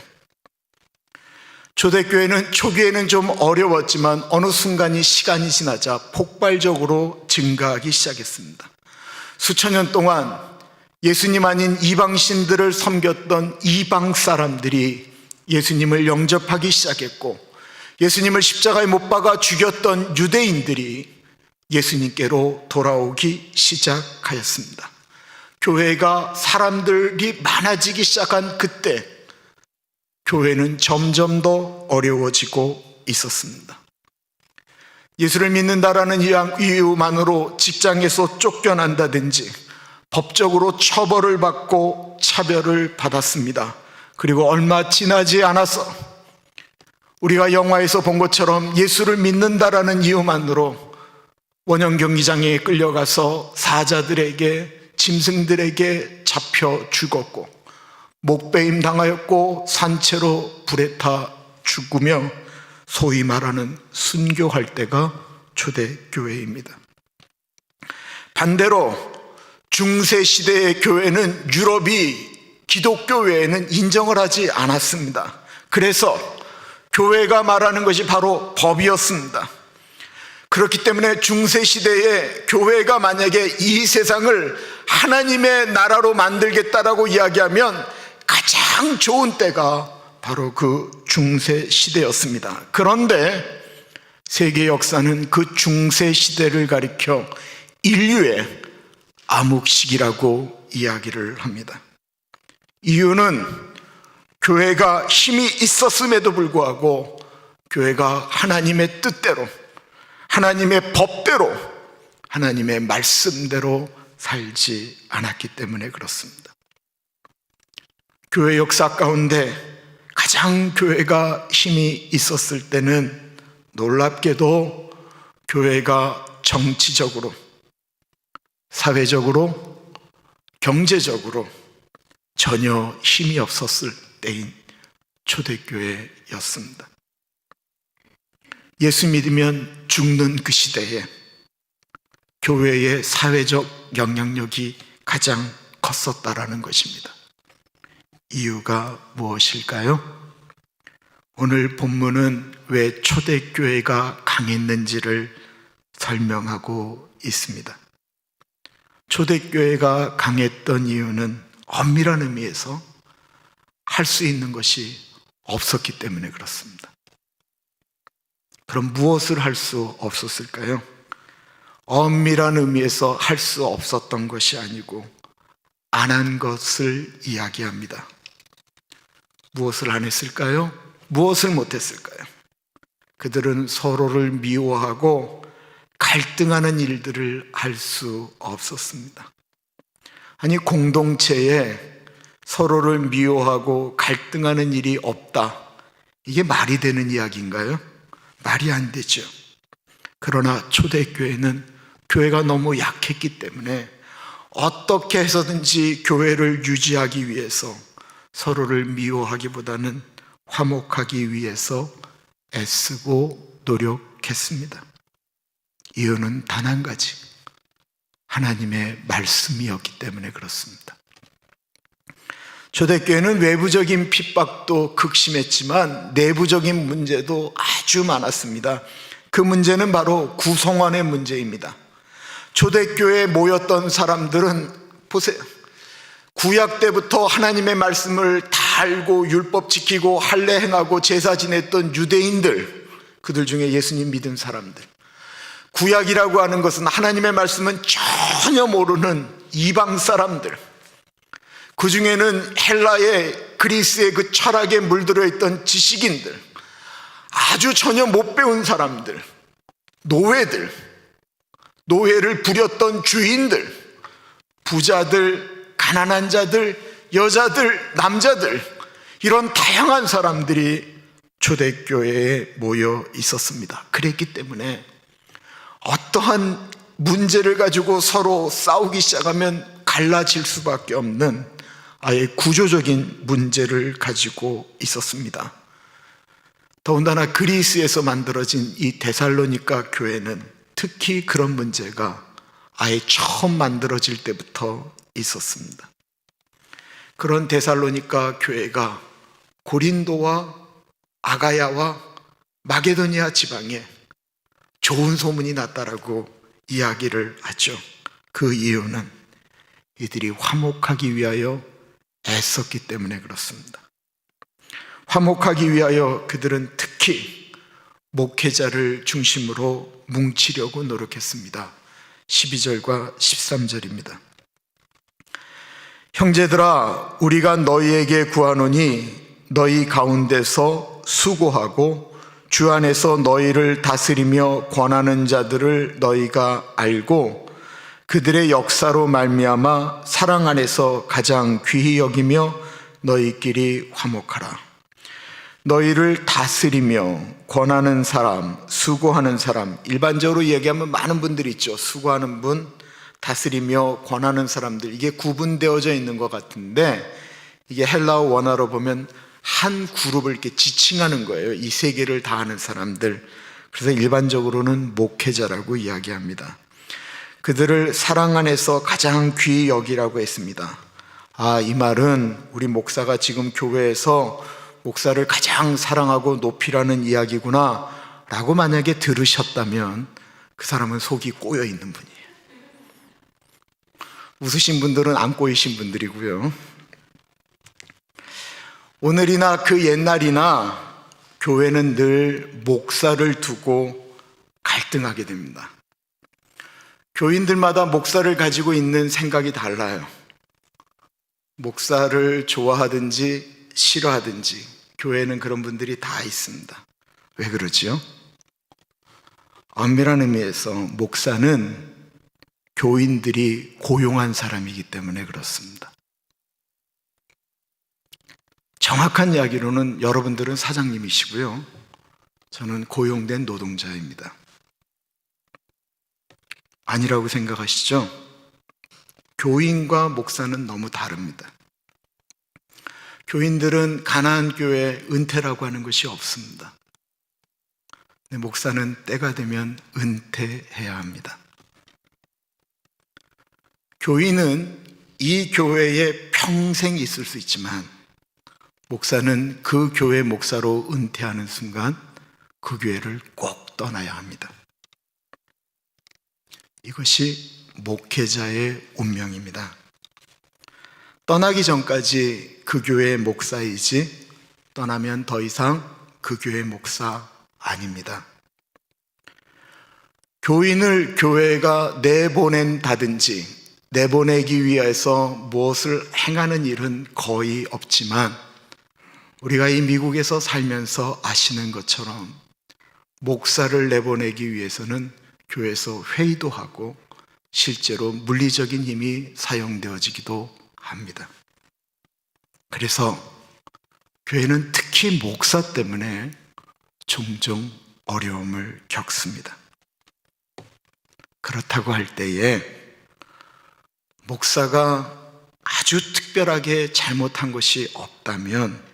초대교회는 초기에는 좀 어려웠지만 어느 순간이 시간이 지나자 폭발적으로 증가하기 시작했습니다. 수천 년 동안 예수님 아닌 이방신들을 섬겼던 이방 사람들이 예수님을 영접하기 시작했고, 예수님을 십자가에 못 박아 죽였던 유대인들이 예수님께로 돌아오기 시작하였습니다. 교회가 사람들이 많아지기 시작한 그때 교회는 점점 더 어려워지고 있었습니다. 예수를 믿는다라는 이유만으로 직장에서 쫓겨난다든지 법적으로 처벌을 받고 차별을 받았습니다. 그리고 얼마 지나지 않아서 우리가 영화에서 본 것처럼 예수를 믿는다라는 이유만으로 원형 경기장에 끌려가서 사자들에게, 짐승들에게 잡혀 죽었고, 목베임 당하였고, 산채로 불에 타 죽으며 소위 말하는 순교할 때가 초대교회입니다. 반대로 중세시대의 교회는 유럽이 기독교회에는 인정을 하지 않았습니다. 그래서 교회가 말하는 것이 바로 법이었습니다. 그렇기 때문에 중세시대에 교회가 만약에 이 세상을 하나님의 나라로 만들겠다라고 이야기하면 가장 좋은 때가 바로 그 중세시대였습니다. 그런데 세계 역사는 그 중세시대를 가리켜 인류의 암흑시기라고 이야기를 합니다. 이유는 교회가 힘이 있었음에도 불구하고 교회가 하나님의 뜻대로, 하나님의 법대로, 하나님의 말씀대로 살지 않았기 때문에 그렇습니다. 교회 역사 가운데 가장 교회가 힘이 있었을 때는 놀랍게도 교회가 정치적으로, 사회적으로, 경제적으로 전혀 힘이 없었을 때인 초대교회였습니다. 예수 믿으면 죽는 그 시대에 교회의 사회적 영향력이 가장 컸었다라는 것입니다. 이유가 무엇일까요? 오늘 본문은 왜 초대교회가 강했는지를 설명하고 있습니다. 초대교회가 강했던 이유는 엄밀한 의미에서 할 수 있는 것이 없었기 때문에 그렇습니다. 그럼 무엇을 할 수 없었을까요? 엄밀한 의미에서 할 수 없었던 것이 아니고 안 한 것을 이야기합니다. 무엇을 안 했을까요? 무엇을 못했을까요? 그들은 서로를 미워하고 갈등하는 일들을 할 수 없었습니다. 아니, 공동체에 서로를 미워하고 갈등하는 일이 없다, 이게 말이 되는 이야기인가요? 말이 안 되죠. 그러나 초대교회는 교회가 너무 약했기 때문에 어떻게 해서든지 교회를 유지하기 위해서 서로를 미워하기보다는 화목하기 위해서 애쓰고 노력했습니다. 이유는 단 한 가지, 하나님의 말씀이었기 때문에 그렇습니다. 초대교회는 외부적인 핍박도 극심했지만 내부적인 문제도 아주 많았습니다. 그 문제는 바로 구성원의 문제입니다. 초대교회에 모였던 사람들은 보세요, 구약 때부터 하나님의 말씀을 다 알고 율법 지키고 할례 행하고 제사 지냈던 유대인들, 그들 중에 예수님 믿은 사람들, 구약이라고 하는 것은 하나님의 말씀은 전혀 모르는 이방 사람들, 그 중에는 헬라의 그리스의 그 철학에 물들어 있던 지식인들, 아주 전혀 못 배운 사람들, 노예들, 노예를 부렸던 주인들, 부자들, 가난한 자들, 여자들, 남자들, 이런 다양한 사람들이 초대교회에 모여 있었습니다. 그랬기 때문에 어떠한 문제를 가지고 서로 싸우기 시작하면 갈라질 수밖에 없는 아예 구조적인 문제를 가지고 있었습니다. 더군다나 그리스에서 만들어진 이 데살로니가 교회는 특히 그런 문제가 아예 처음 만들어질 때부터 있었습니다. 그런 데살로니가 교회가 고린도와 아가야와 마게도니아 지방에 좋은 소문이 났다라고 이야기를 하죠. 그 이유는 이들이 화목하기 위하여 애썼기 때문에 그렇습니다. 화목하기 위하여 그들은 특히 목회자를 중심으로 뭉치려고 노력했습니다. 12절과 13절입니다. 형제들아, 우리가 너희에게 구하노니 너희 가운데서 수고하고 주 안에서 너희를 다스리며 권하는 자들을 너희가 알고 그들의 역사로 말미암아 사랑 안에서 가장 귀히 여기며 너희끼리 화목하라. 너희를 다스리며 권하는 사람, 수고하는 사람, 일반적으로 얘기하면 많은 분들이 있죠. 수고하는 분, 다스리며 권하는 사람들, 이게 구분되어져 있는 것 같은데 이게 헬라어 원어로 보면 한 그룹을 이렇게 지칭하는 거예요. 이 세 개를 다 하는 사람들. 그래서 일반적으로는 목회자라고 이야기합니다. 그들을 사랑 안에서 가장 귀히 여기라고 했습니다. 이 말은 우리 목사가 지금 교회에서 목사를 가장 사랑하고 높이라는 이야기구나 라고 만약에 들으셨다면 그 사람은 속이 꼬여 있는 분이에요. 웃으신 분들은 안 꼬이신 분들이고요. 오늘이나 그 옛날이나 교회는 늘 목사를 두고 갈등하게 됩니다. 교인들마다 목사를 가지고 있는 생각이 달라요. 목사를 좋아하든지 싫어하든지 교회에는 그런 분들이 다 있습니다. 왜 그러지요? 엄밀한 의미에서 목사는 교인들이 고용한 사람이기 때문에 그렇습니다. 정확한 이야기로는 여러분들은 사장님이시고요, 저는 고용된 노동자입니다. 아니라고 생각하시죠? 교인과 목사는 너무 다릅니다. 교인들은 가나안 교회 은퇴라고 하는 것이 없습니다. 근데 목사는 때가 되면 은퇴해야 합니다. 교인은 이 교회에 평생 있을 수 있지만 목사는 그 교회 목사로 은퇴하는 순간 그 교회를 꼭 떠나야 합니다. 이것이 목회자의 운명입니다. 떠나기 전까지 그 교회의 목사이지 떠나면 더 이상 그 교회의 목사 아닙니다. 교인을 교회가 내보낸다든지 내보내기 위해서 무엇을 행하는 일은 거의 없지만 우리가 이 미국에서 살면서 아시는 것처럼 목사를 내보내기 위해서는 교회에서 회의도 하고 실제로 물리적인 힘이 사용되어지기도 합니다. 그래서 교회는 특히 목사 때문에 종종 어려움을 겪습니다. 그렇다고 할 때에 목사가 아주 특별하게 잘못한 것이 없다면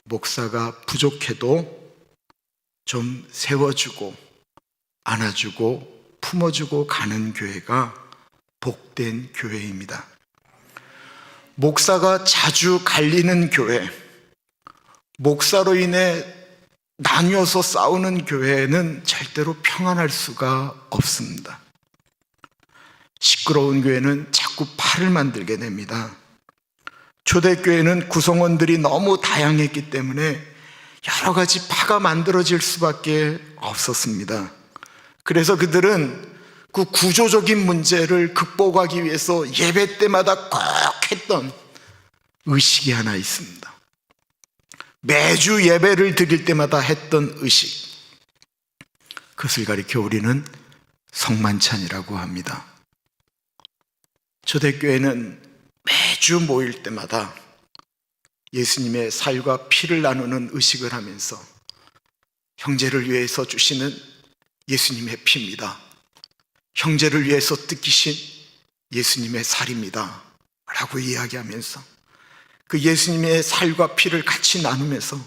목사가 부족해도 좀 세워주고 안아주고 품어주고 가는 교회가 복된 교회입니다. 목사가 자주 갈리는 교회, 목사로 인해 나뉘어서 싸우는 교회는 절대로 평안할 수가 없습니다. 시끄러운 교회는 자꾸 파를 만들게 됩니다. 초대교회는 구성원들이 너무 다양했기 때문에 여러 가지 파가 만들어질 수밖에 없었습니다. 그래서 그들은 그 구조적인 문제를 극복하기 위해서 예배 때마다 꼭 했던 의식이 하나 있습니다. 매주 예배를 드릴 때마다 했던 의식, 그것을 가리켜 우리는 성만찬이라고 합니다. 초대교회는 매주 모일 때마다 예수님의 살과 피를 나누는 의식을 하면서 형제를 위해서 주시는 예수님의 피입니다, 형제를 위해서 뜯기신 예수님의 살입니다 라고 이야기하면서 그 예수님의 살과 피를 같이 나누면서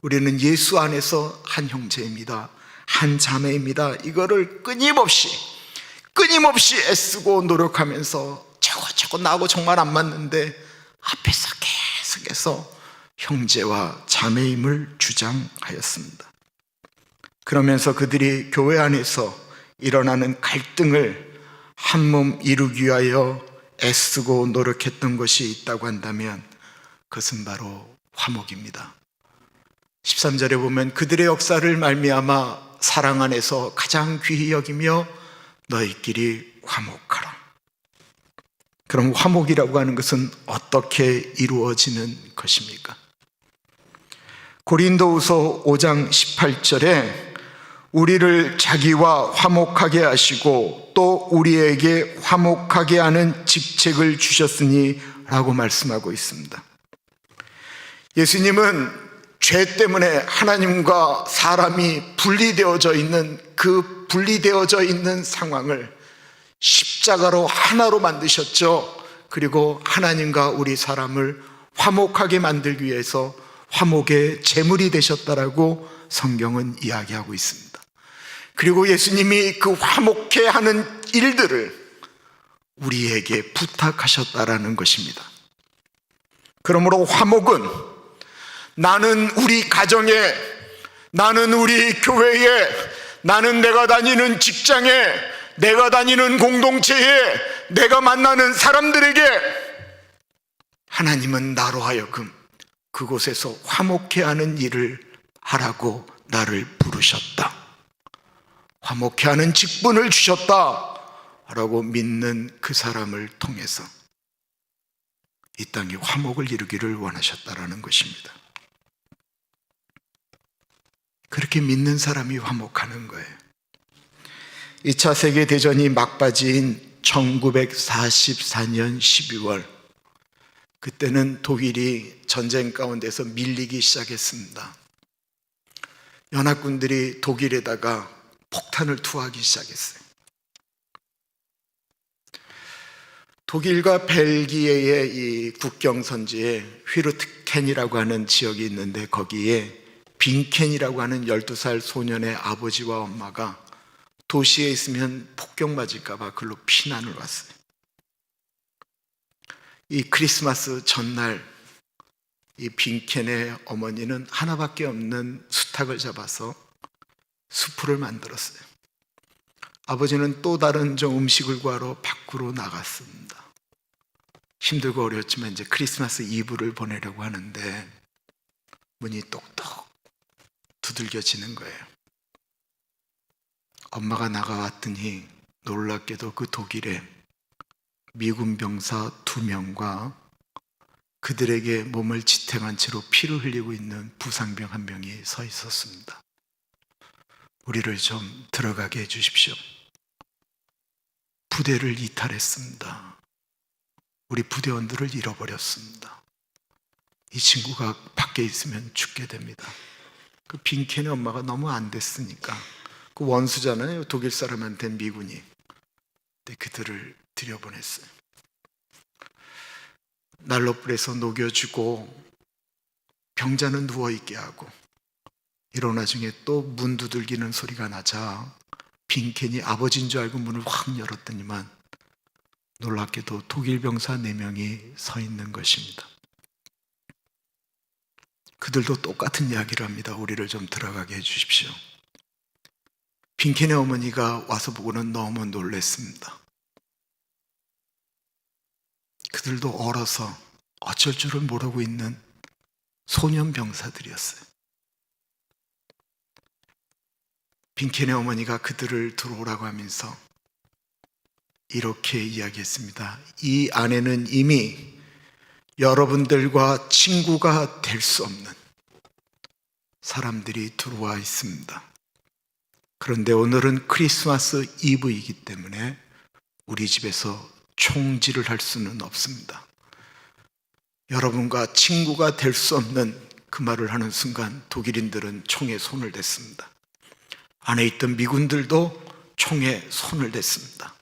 우리는 예수 안에서 한 형제입니다, 한 자매입니다, 이거를 끊임없이 애쓰고 노력하면서 저거 나하고 정말 안 맞는데 앞에서 계속해서 형제와 자매임을 주장하였습니다. 그러면서 그들이 교회 안에서 일어나는 갈등을 한몸 이루기 위하여 애쓰고 노력했던 것이 있다고 한다면 그것은 바로 화목입니다. 13절에 보면 그들의 역사를 말미암아 사랑 안에서 가장 귀히 여기며 너희끼리 화목하라. 그럼 화목이라고 하는 것은 어떻게 이루어지는 것입니까? 고린도후서 5장 18절에 우리를 자기와 화목하게 하시고 또 우리에게 화목하게 하는 직책을 주셨으니 라고 말씀하고 있습니다. 예수님은 죄 때문에 하나님과 사람이 분리되어져 있는 그 분리되어져 있는 상황을 십자가로 하나로 만드셨죠. 그리고 하나님과 우리 사람을 화목하게 만들기 위해서 화목의 제물이 되셨다라고 성경은 이야기하고 있습니다. 그리고 예수님이 그 화목해 하는 일들을 우리에게 부탁하셨다라는 것입니다. 그러므로 화목은 나는 우리 가정에, 나는 우리 교회에, 나는 내가 다니는 직장에, 내가 다니는 공동체에, 내가 만나는 사람들에게 하나님은 나로 하여금 그곳에서 화목해 하는 일을 하라고 나를 부르셨다, 화목해 하는 직분을 주셨다 라고 믿는 그 사람을 통해서 이 땅에 화목을 이루기를 원하셨다라는 것입니다. 그렇게 믿는 사람이 화목하는 거예요. 2차 세계대전이 막바지인 1944년 12월, 그때는 독일이 전쟁 가운데서 밀리기 시작했습니다. 연합군들이 독일에다가 폭탄을 투하하기 시작했어요. 독일과 벨기에의 이 국경선지에 휘르트켄이라고 하는 지역이 있는데 거기에 빈켄이라고 하는 12살 소년의 아버지와 엄마가 도시에 있으면 폭격맞을까 봐 그걸로 피난을 왔어요. 이 크리스마스 전날 이 빈켄의 어머니는 하나밖에 없는 수탉을 잡아서 수프를 만들었어요. 아버지는 또 다른 좀 음식을 구하러 밖으로 나갔습니다. 힘들고 어려웠지만 이제 크리스마스 이브를 보내려고 하는데 문이 똑똑 두들겨지는 거예요. 엄마가 나가왔더니 놀랍게도 그 독일에 미군 병사 2명과 그들에게 몸을 지탱한 채로 피를 흘리고 있는 부상병 1명이 서 있었습니다. 우리를 좀 들어가게 해주십시오. 부대를 이탈했습니다. 우리 부대원들을 잃어버렸습니다. 이 친구가 밖에 있으면 죽게 됩니다. 그 빈켄의 엄마가 너무 안 됐으니까, 그 원수잖아요, 독일 사람한테 미군이. 근데 그들을 들여보냈어요. 난로불에서 녹여주고 병자는 누워있게 하고, 이런 와중에 또 문 두들기는 소리가 나자 빈켄이 아버지인 줄 알고 문을 확 열었더니만 놀랍게도 독일 병사 4명이 서 있는 것입니다. 그들도 똑같은 이야기를 합니다. 우리를 좀 들어가게 해주십시오. 빈켄의 어머니가 와서 보고는 너무 놀랐습니다. 그들도 얼어서 어쩔 줄을 모르고 있는 소년 병사들이었어요. 빈켄의 어머니가 그들을 들어오라고 하면서 이렇게 이야기했습니다. 이 안에는 이미 여러분들과 친구가 될 수 없는 사람들이 들어와 있습니다. 그런데 오늘은 크리스마스 이브이기 때문에 우리 집에서 총질을 할 수는 없습니다. 여러분과 친구가 될 수 없는 그 말을 하는 순간 독일인들은 총에 손을 댔습니다. 안에 있던 미군들도 총에 손을 댔습니다.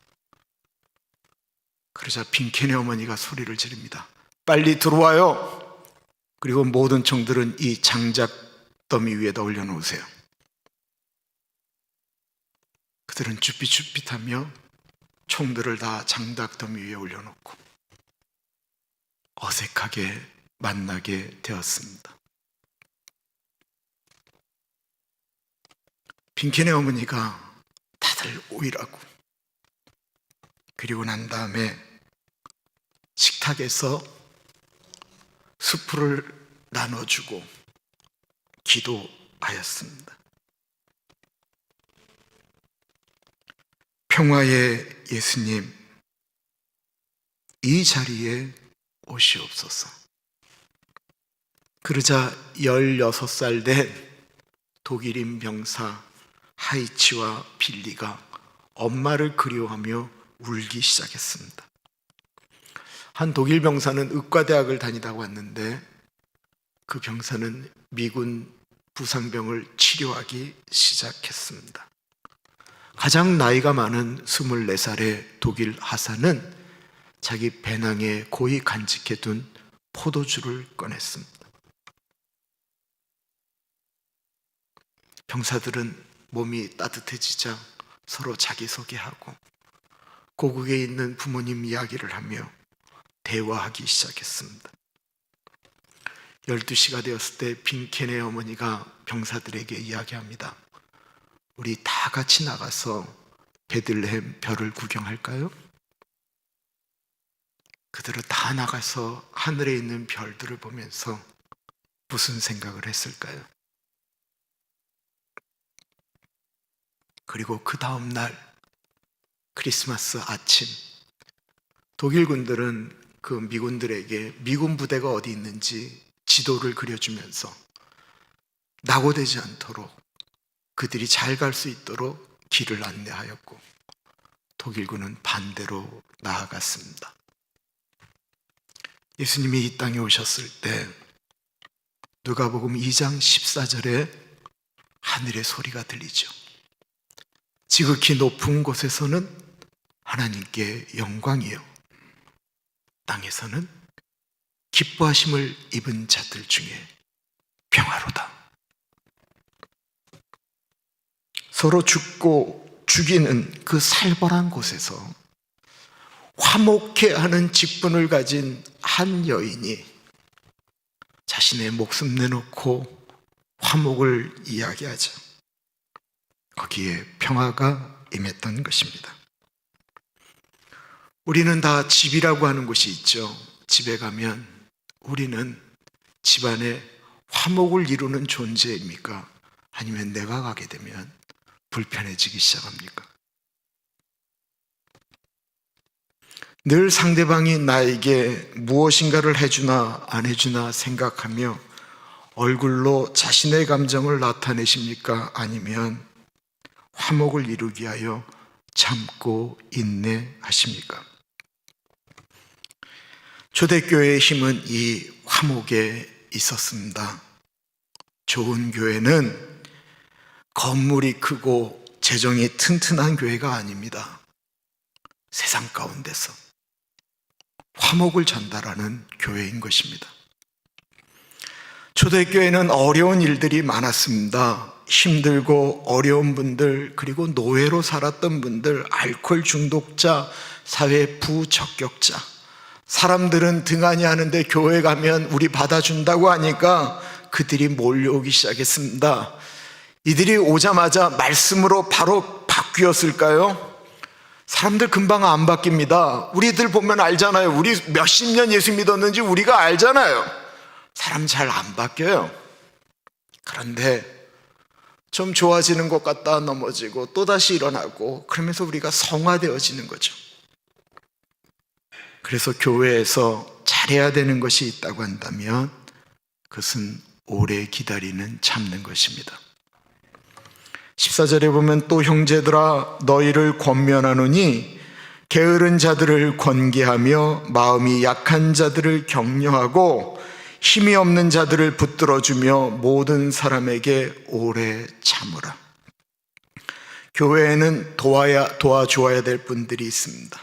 그러자 빈켄의 어머니가 소리를 지릅니다. 빨리 들어와요. 그리고 모든 총들은 이 장작 더미 위에다 올려놓으세요. 그들은 쭈삣쭈삣하며 총들을 다 장작 더미 위에 올려놓고 어색하게 만나게 되었습니다. 빈켄의 어머니가 다들 오이라고, 그리고 난 다음에 식탁에서 수프를 나눠주고 기도하였습니다. 평화의 예수님, 이 자리에 오시옵소서. 그러자 16살 된 독일인 병사 하이치와 빌리가 엄마를 그리워하며 울기 시작했습니다. 한 독일 병사는 의과대학을 다니다가 왔는데 그 병사는 미군 부상병을 치료하기 시작했습니다. 가장 나이가 많은 24살의 독일 하사는 자기 배낭에 고이 간직해둔 포도주를 꺼냈습니다. 병사들은 몸이 따뜻해지자 서로 자기소개하고 고국에 있는 부모님 이야기를 하며 대화하기 시작했습니다. 12시가 되었을 때 빈켄의 어머니가 병사들에게 이야기합니다. 우리 다 같이 나가서 베들레헴 별을 구경할까요? 그들은 다 나가서 하늘에 있는 별들을 보면서 무슨 생각을 했을까요? 그리고 그 다음 날 크리스마스 아침, 독일 군들은 그 미군들에게 미군 부대가 어디 있는지 지도를 그려주면서 낙오되지 않도록 그들이 잘 갈 수 있도록 길을 안내하였고, 독일군은 반대로 나아갔습니다. 예수님이 이 땅에 오셨을 때 누가복음 2장 14절에 하늘의 소리가 들리죠. 지극히 높은 곳에서는 하나님께 영광이요, 땅에서는 기뻐하심을 입은 자들 중에 평화로다. 서로 죽고 죽이는 그 살벌한 곳에서 화목해하는 직분을 가진 한 여인이 자신의 목숨 내놓고 화목을 이야기하죠. 거기에 평화가 임했던 것입니다. 우리는 다 집이라고 하는 곳이 있죠. 집에 가면 우리는 집안에 화목을 이루는 존재입니까? 아니면 내가 가게 되면 불편해지기 시작합니까? 늘 상대방이 나에게 무엇인가를 해주나 안 해주나 생각하며 얼굴로 자신의 감정을 나타내십니까? 아니면 화목을 이루기 위하여 참고 인내하십니까? 초대교회의 힘은 이 화목에 있었습니다. 좋은 교회는 건물이 크고 재정이 튼튼한 교회가 아닙니다. 세상 가운데서 화목을 전달하는 교회인 것입니다. 초대교회는 어려운 일들이 많았습니다. 힘들고 어려운 분들, 그리고 노예로 살았던 분들, 알코올 중독자, 사회 부적격자, 사람들은 등한히 하는데 교회 가면 우리 받아준다고 하니까 그들이 몰려오기 시작했습니다. 이들이 오자마자 말씀으로 바로 바뀌었을까요? 사람들 금방 안 바뀝니다. 우리들 보면 알잖아요. 우리 몇십 년 예수 믿었는지 우리가 알잖아요. 사람 잘 안 바뀌어요. 그런데 좀 좋아지는 것 같다 넘어지고 또다시 일어나고, 그러면서 우리가 성화되어지는 거죠. 그래서 교회에서 잘해야 되는 것이 있다고 한다면 그것은 오래 기다리는 참는 것입니다. 14절에 보면 또 형제들아 너희를 권면하노니 게으른 자들을 권계하며 마음이 약한 자들을 격려하고 힘이 없는 자들을 붙들어주며 모든 사람에게 오래 참으라. 교회에는 도와주어야 될 분들이 있습니다.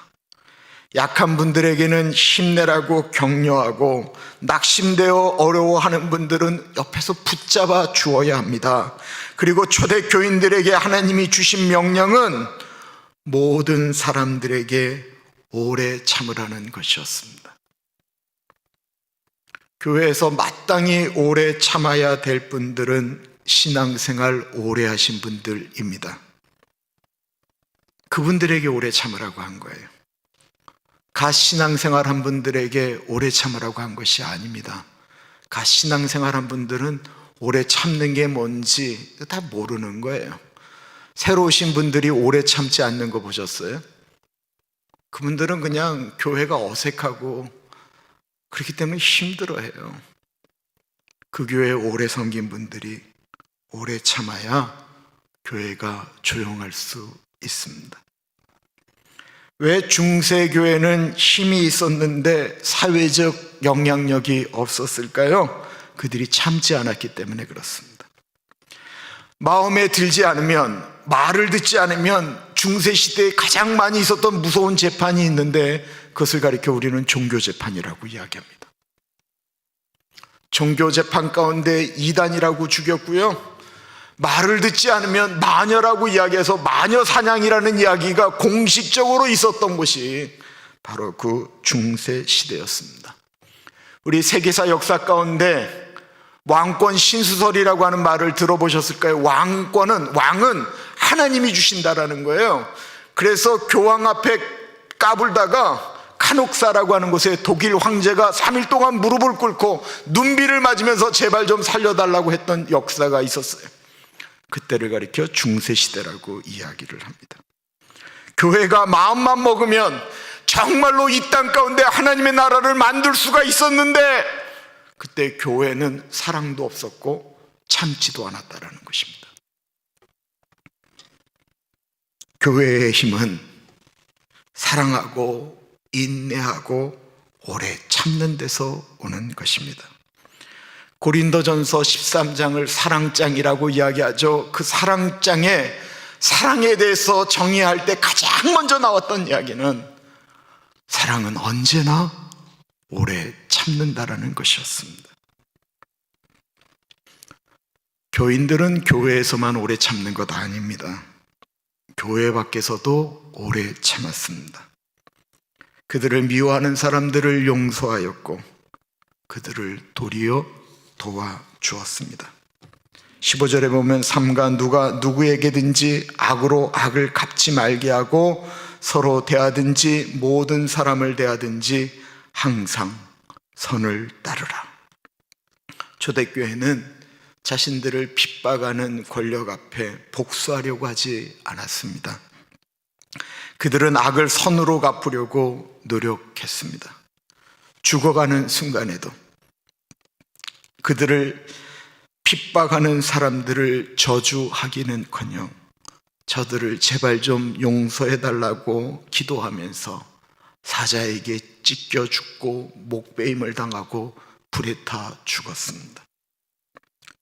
약한 분들에게는 힘내라고 격려하고, 낙심되어 어려워하는 분들은 옆에서 붙잡아 주어야 합니다. 그리고 초대교인들에게 하나님이 주신 명령은 모든 사람들에게 오래 참으라는 것이었습니다. 교회에서 마땅히 오래 참아야 될 분들은 신앙생활 오래 하신 분들입니다. 그분들에게 오래 참으라고 한 거예요. 갓 신앙생활 한 분들에게 오래 참으라고 한 것이 아닙니다. 갓 신앙생활 한 분들은 오래 참는 게 뭔지 다 모르는 거예요. 새로 오신 분들이 오래 참지 않는 거 보셨어요? 그분들은 그냥 교회가 어색하고 그렇기 때문에 힘들어해요. 그 교회에 오래 섬긴 분들이 오래 참아야 교회가 조용할 수 있습니다. 왜 중세교회는 힘이 있었는데 사회적 영향력이 없었을까요? 그들이 참지 않았기 때문에 그렇습니다. 마음에 들지 않으면, 말을 듣지 않으면 중세시대에 가장 많이 있었던 무서운 재판이 있는데 그것을 가리켜 우리는 종교재판이라고 이야기합니다. 종교재판 가운데 이단이라고 죽였고요, 말을 듣지 않으면 마녀라고 이야기해서 마녀 사냥이라는 이야기가 공식적으로 있었던 곳이 바로 그 중세 시대였습니다. 우리 세계사 역사 가운데 왕권 신수설이라고 하는 말을 들어보셨을까요? 왕은 하나님이 주신다라는 거예요. 그래서 교황 앞에 까불다가 카녹사라고 하는 곳에 독일 황제가 3일 동안 무릎을 꿇고 눈비를 맞으면서 제발 좀 살려달라고 했던 역사가 있었어요. 그때를 가리켜 중세시대라고 이야기를 합니다. 교회가 마음만 먹으면 정말로 이 땅 가운데 하나님의 나라를 만들 수가 있었는데 그때 교회는 사랑도 없었고 참지도 않았다라는 것입니다. 교회의 힘은 사랑하고 인내하고 오래 참는 데서 오는 것입니다. 고린도전서 13장을 사랑장이라고 이야기하죠. 그 사랑장에 사랑에 대해서 정의할 때 가장 먼저 나왔던 이야기는 사랑은 언제나 오래 참는다라는 것이었습니다. 교인들은 교회에서만 오래 참는 것 아닙니다. 교회 밖에서도 오래 참았습니다. 그들을 미워하는 사람들을 용서하였고 그들을 도리어 도와주었습니다. 15절에 보면 삼가 누가 누구에게든지 악으로 악을 갚지 말게 하고 서로 대하든지 모든 사람을 대하든지 항상 선을 따르라. 초대교회는 자신들을 핍박하는 권력 앞에 복수하려고 하지 않았습니다. 그들은 악을 선으로 갚으려고 노력했습니다. 죽어가는 순간에도 그들을 핍박하는 사람들을 저주하기는커녕 저들을 제발 좀 용서해달라고 기도하면서 사자에게 찢겨 죽고 목베임을 당하고 불에 타 죽었습니다.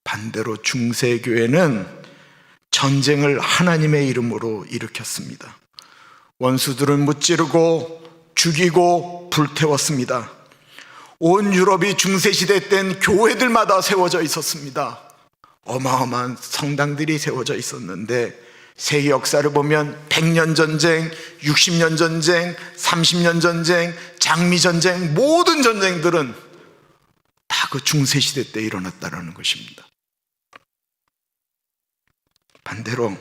반대로 중세교회는 전쟁을 하나님의 이름으로 일으켰습니다. 원수들을 무찌르고 죽이고 불태웠습니다. 온 유럽이 중세시대 땐 교회들마다 세워져 있었습니다. 어마어마한 성당들이 세워져 있었는데 세계 역사를 보면 100년 전쟁, 60년 전쟁, 30년 전쟁, 장미 전쟁, 모든 전쟁들은 다 그 중세시대 때 일어났다는 것입니다. 반대로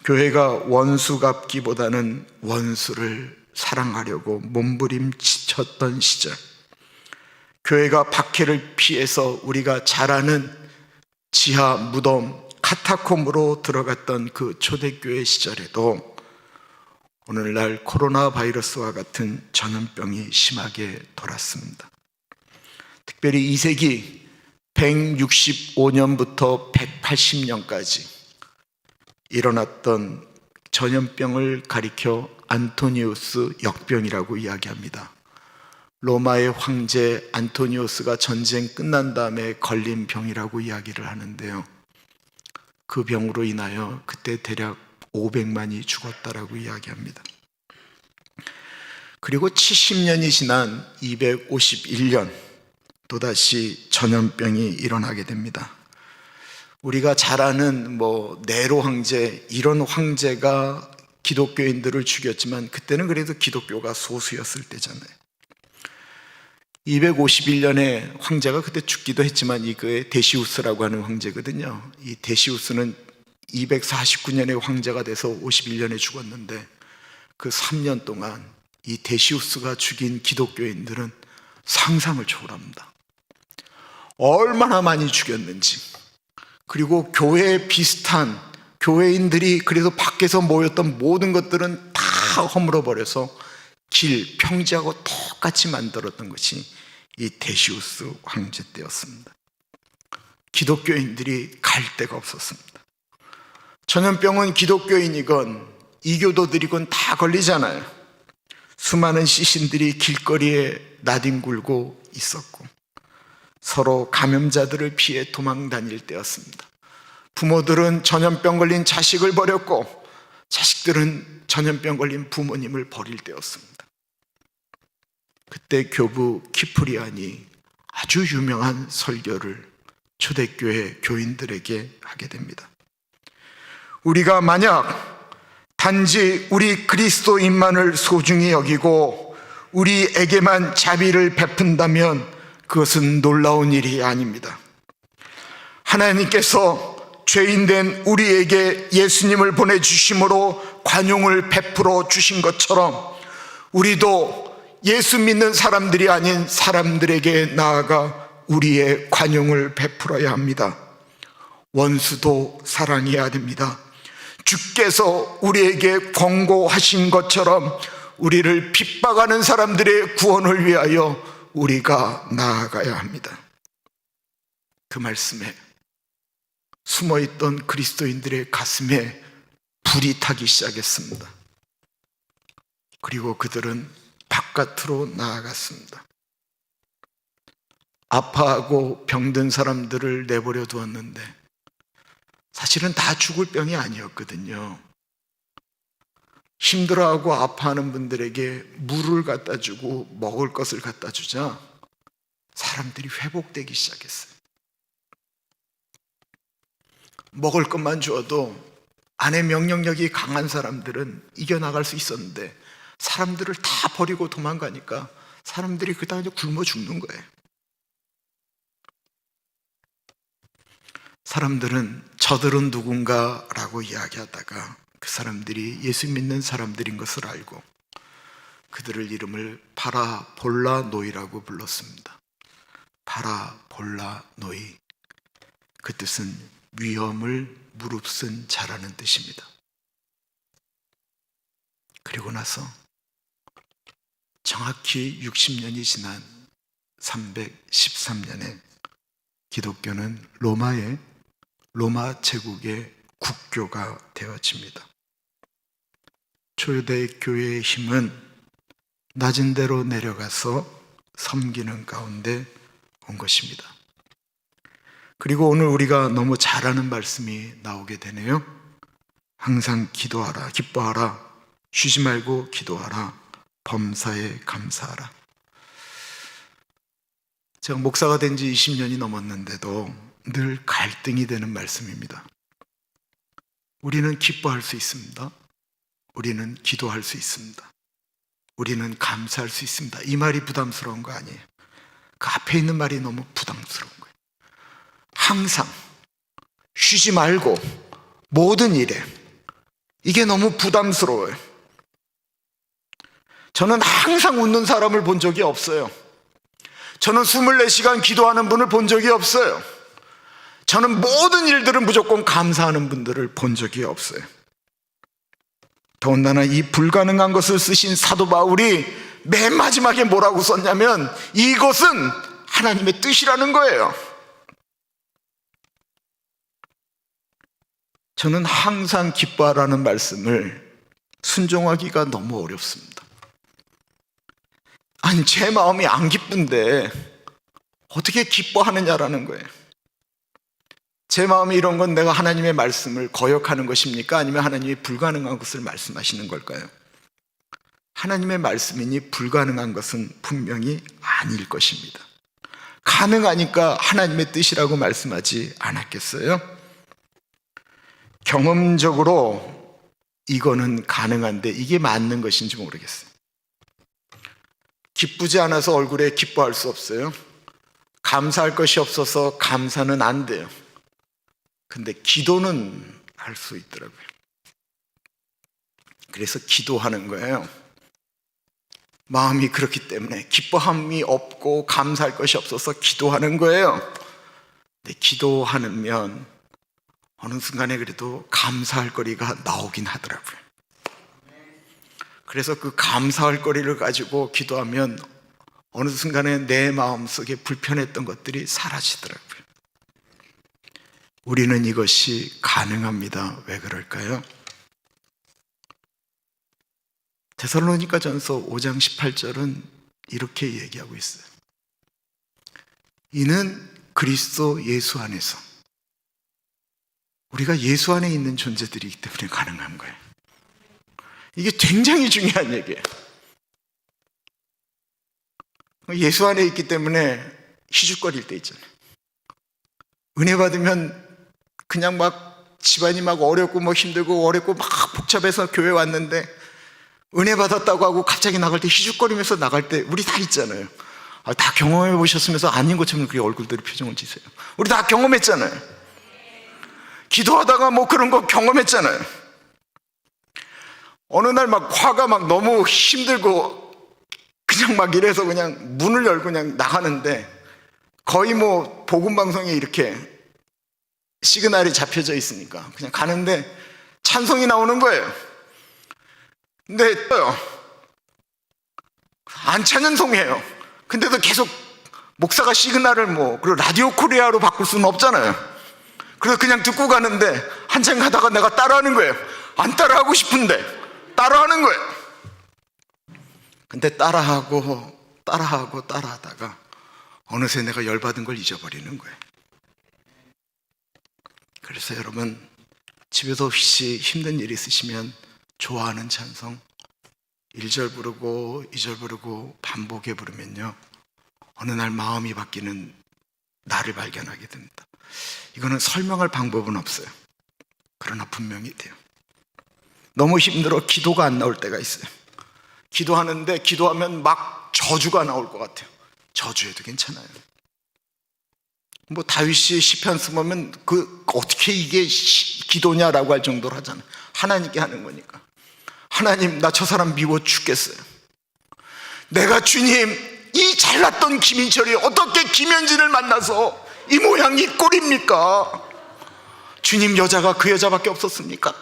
교회가 원수 갚기보다는 원수를 사랑하려고 몸부림쳤던 시절, 교회가 박해를 피해서 우리가 잘 아는 지하 무덤 카타콤으로 들어갔던 그 초대교회 시절에도 오늘날 코로나 바이러스와 같은 전염병이 심하게 돌았습니다. 특별히 2세기 165년부터 180년까지 일어났던 전염병을 가리켜 안토니우스 역병이라고 이야기합니다. 로마의 황제 안토니우스가 전쟁 끝난 다음에 걸린 병이라고 이야기를 하는데요, 그 병으로 인하여 그때 대략 500만이 죽었다라고 이야기합니다. 그리고 70년이 지난 251년 또다시 전염병이 일어나게 됩니다. 우리가 잘 아는 네로 황제, 이런 황제가 기독교인들을 죽였지만 그때는 그래도 기독교가 소수였을 때잖아요. 251년에 황제가 그때 죽기도 했지만 이거의 데시우스라고 하는 황제거든요. 이 데시우스는 249년에 황제가 돼서 51년에 죽었는데 그 3년 동안 이 데시우스가 죽인 기독교인들은 상상을 초월합니다. 얼마나 많이 죽였는지. 그리고 교회에 비슷한 교회인들이 그래서 밖에서 모였던 모든 것들은 다 허물어버려서 길, 평지하고 똑같이 만들었던 것이 이 데시우스 황제 때였습니다. 기독교인들이 갈 데가 없었습니다. 전염병은 기독교인이건 이교도들이건 다 걸리잖아요. 수많은 시신들이 길거리에 나뒹굴고 있었고 서로 감염자들을 피해 도망 다닐 때였습니다. 부모들은 전염병 걸린 자식을 버렸고 자식들은 전염병 걸린 부모님을 버릴 때였습니다. 그때 교부 키프리안이 아주 유명한 설교를 초대교회 교인들에게 하게 됩니다. 우리가 만약 단지 우리 그리스도인만을 소중히 여기고 우리에게만 자비를 베푼다면 그것은 놀라운 일이 아닙니다. 하나님께서 죄인된 우리에게 예수님을 보내주심으로 관용을 베풀어 주신 것처럼 우리도 예수 믿는 사람들이 아닌 사람들에게 나아가 우리의 관용을 베풀어야 합니다. 원수도 사랑해야 됩니다. 주께서 우리에게 권고하신 것처럼 우리를 핍박하는 사람들의 구원을 위하여 우리가 나아가야 합니다. 그 말씀에 숨어있던 그리스도인들의 가슴에 불이 타기 시작했습니다. 그리고 그들은 바깥으로 나아갔습니다. 아파하고 병든 사람들을 내버려 두었는데 사실은 다 죽을 병이 아니었거든요. 힘들어하고 아파하는 분들에게 물을 갖다 주고 먹을 것을 갖다 주자 사람들이 회복되기 시작했어요. 먹을 것만 주어도 안에 명령력이 강한 사람들은 이겨나갈 수 있었는데 사람들을 다 버리고 도망가니까 사람들이 그다음에 굶어 죽는 거예요. 사람들은 저들은 누군가라고 이야기하다가 그 사람들이 예수 믿는 사람들인 것을 알고 그들을 이름을 바라볼라 노이라고 불렀습니다. 바라볼라 노이, 그 뜻은 위험을 무릅쓴 자라는 뜻입니다. 그리고 나서 정확히 60년이 지난 313년에 기독교는 로마 제국의 국교가 되어집니다. 초대의 교회의 힘은 낮은 데로 내려가서 섬기는 가운데 온 것입니다. 그리고 오늘 우리가 너무 잘 아는 말씀이 나오게 되네요. 항상 기도하라, 기뻐하라, 쉬지 말고 기도하라, 범사에 감사하라. 제가 목사가 된 지 20년이 넘었는데도 늘 갈등이 되는 말씀입니다. 우리는 기뻐할 수 있습니다. 우리는 기도할 수 있습니다. 우리는 감사할 수 있습니다. 이 말이 부담스러운 거 아니에요. 그 앞에 있는 말이 너무 부담스러운 거예요. 항상 쉬지 말고 모든 일에, 이게 너무 부담스러워요. 저는 항상 웃는 사람을 본 적이 없어요. 저는 24시간 기도하는 분을 본 적이 없어요. 저는 모든 일들은 무조건 감사하는 분들을 본 적이 없어요. 더군다나 이 불가능한 것을 쓰신 사도 바울이 맨 마지막에 뭐라고 썼냐면 이것은 하나님의 뜻이라는 거예요. 저는 항상 기뻐하라는 말씀을 순종하기가 너무 어렵습니다. 아니, 제 마음이 안 기쁜데 어떻게 기뻐하느냐라는 거예요. 제 마음이 이런 건 내가 하나님의 말씀을 거역하는 것입니까? 아니면 하나님이 불가능한 것을 말씀하시는 걸까요? 하나님의 말씀이니 불가능한 것은 분명히 아닐 것입니다. 가능하니까 하나님의 뜻이라고 말씀하지 않았겠어요? 경험적으로 이거는 가능한데 이게 맞는 것인지 모르겠어요. 기쁘지 않아서 얼굴에 기뻐할 수 없어요. 감사할 것이 없어서 감사는 안 돼요. 근데 기도는 할 수 있더라고요. 그래서 기도하는 거예요. 마음이 그렇기 때문에 기뻐함이 없고 감사할 것이 없어서 기도하는 거예요. 근데 기도하면 어느 순간에 그래도 감사할 거리가 나오긴 하더라고요. 그래서 그 감사할 거리를 가지고 기도하면 어느 순간에 내 마음속에 불편했던 것들이 사라지더라고요. 우리는 이것이 가능합니다. 왜 그럴까요? 데살로니가전서 5장 18절은 이렇게 얘기하고 있어요. 이는 그리스도 예수 안에서, 우리가 예수 안에 있는 존재들이기 때문에 가능한 거예요. 이게 굉장히 중요한 얘기예요. 예수 안에 있기 때문에 희죽거릴 때 있잖아요. 은혜 받으면 그냥 막 집안이 막 어렵고 뭐 힘들고 어렵고 막 복잡해서 교회 왔는데 은혜 받았다고 하고 갑자기 나갈 때 희죽거리면서 나갈 때 우리 다 있잖아요. 다 경험해 보셨으면서 아닌 것처럼 그렇게 얼굴들이 표정을 지세요. 우리 다 경험했잖아요. 기도하다가 뭐 그런 거 경험했잖아요. 어느 날 막 화가 막 너무 힘들고 그냥 막 이래서 그냥 문을 열고 그냥 나가는데 거의 뭐 복음방송에 이렇게 시그널이 잡혀져 있으니까 그냥 가는데 찬송이 나오는 거예요. 근데 안 찬송이에요. 근데도 계속 목사가 시그널을 그리고 라디오 코리아로 바꿀 수는 없잖아요. 그래서 그냥 듣고 가는데 한참 가다가 내가 따라하는 거예요. 안 따라하고 싶은데 따라하는 거예요. 근데 따라하다가 어느새 내가 열받은 걸 잊어버리는 거예요. 그래서 여러분, 집에서 혹시 힘든 일 있으시면 좋아하는 찬송 1절 부르고 2절 부르고 반복해 부르면요, 어느 날 마음이 바뀌는 나를 발견하게 됩니다. 이거는 설명할 방법은 없어요. 그러나 분명히 돼요. 너무 힘들어 기도가 안 나올 때가 있어요. 기도하는데 기도하면 막 저주가 나올 것 같아요. 저주해도 괜찮아요. 뭐 다윗이 시편 쓰면 그 어떻게 이게 기도냐라고 할 정도로 하잖아요. 하나님께 하는 거니까. 하나님, 나 저 사람 미워 죽겠어요. 내가 주님, 이 잘났던 김인철이 어떻게 김현진을 만나서 이 모양 이 꼴입니까? 주님, 여자가 그 여자밖에 없었습니까?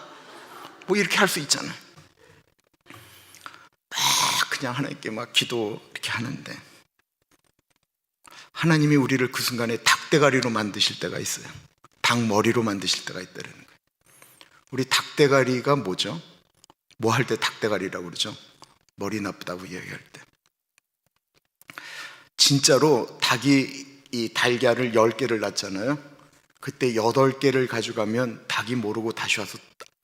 뭐 이렇게 할 수 있잖아요. 막 그냥 하나님께 막 기도 이렇게 하는데, 하나님이 우리를 그 순간에 닭대가리로 만드실 때가 있어요. 닭머리로 만드실 때가 있다는 거예요. 우리 닭대가리가 뭐죠? 뭐 할 때 닭대가리라고 그러죠? 머리 나쁘다고 이야기할 때. 진짜로 닭이 이 달걀을 10개를 낳잖아요. 그때 8개를 가져가면 닭이 모르고 다시 와서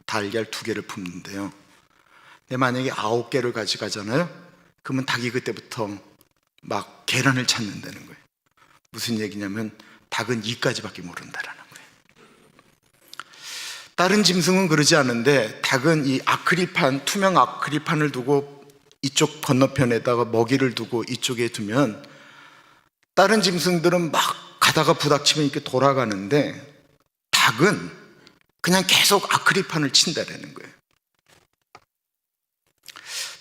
달걀 2개를 품는데요. 근데 만약에 9개를 가져가잖아요. 그러면 닭이 그때부터 막 계란을 찾는다는 거예요. 무슨 얘기냐면 닭은 2까지밖에 모른다라는 거예요. 다른 짐승은 그러지 않은데 닭은 이 아크릴판, 투명 아크릴판을 두고 이쪽 건너편에다가 먹이를 두고 이쪽에 두면 다른 짐승들은 막 가다가 부닥치면 이렇게 돌아가는데 닭은 그냥 계속 아크릴판을 친다라는 거예요.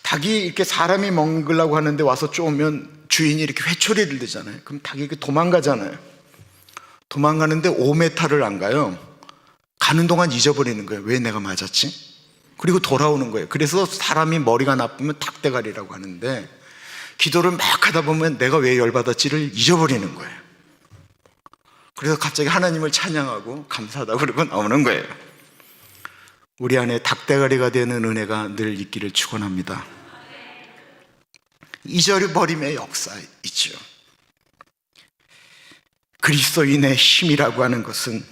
닭이 이렇게 사람이 먹으려고 하는데 와서 쪼으면 주인이 이렇게 회초리를 들잖아요. 그럼 닭이 이렇게 도망가잖아요. 도망가는데 5m를 안 가요. 가는 동안 잊어버리는 거예요. 왜 내가 맞았지? 그리고 돌아오는 거예요. 그래서 사람이 머리가 나쁘면 닭대가리라고 하는데, 기도를 막 하다 보면 내가 왜 열받았지를 잊어버리는 거예요. 그래서 갑자기 하나님을 찬양하고 감사하다고 그러고 나오는 거예요. 우리 안에 닭대가리가 되는 은혜가 늘 있기를 축원합니다. 잊어버림의 역사 있죠. 그리스도인의 힘이라고 하는 것은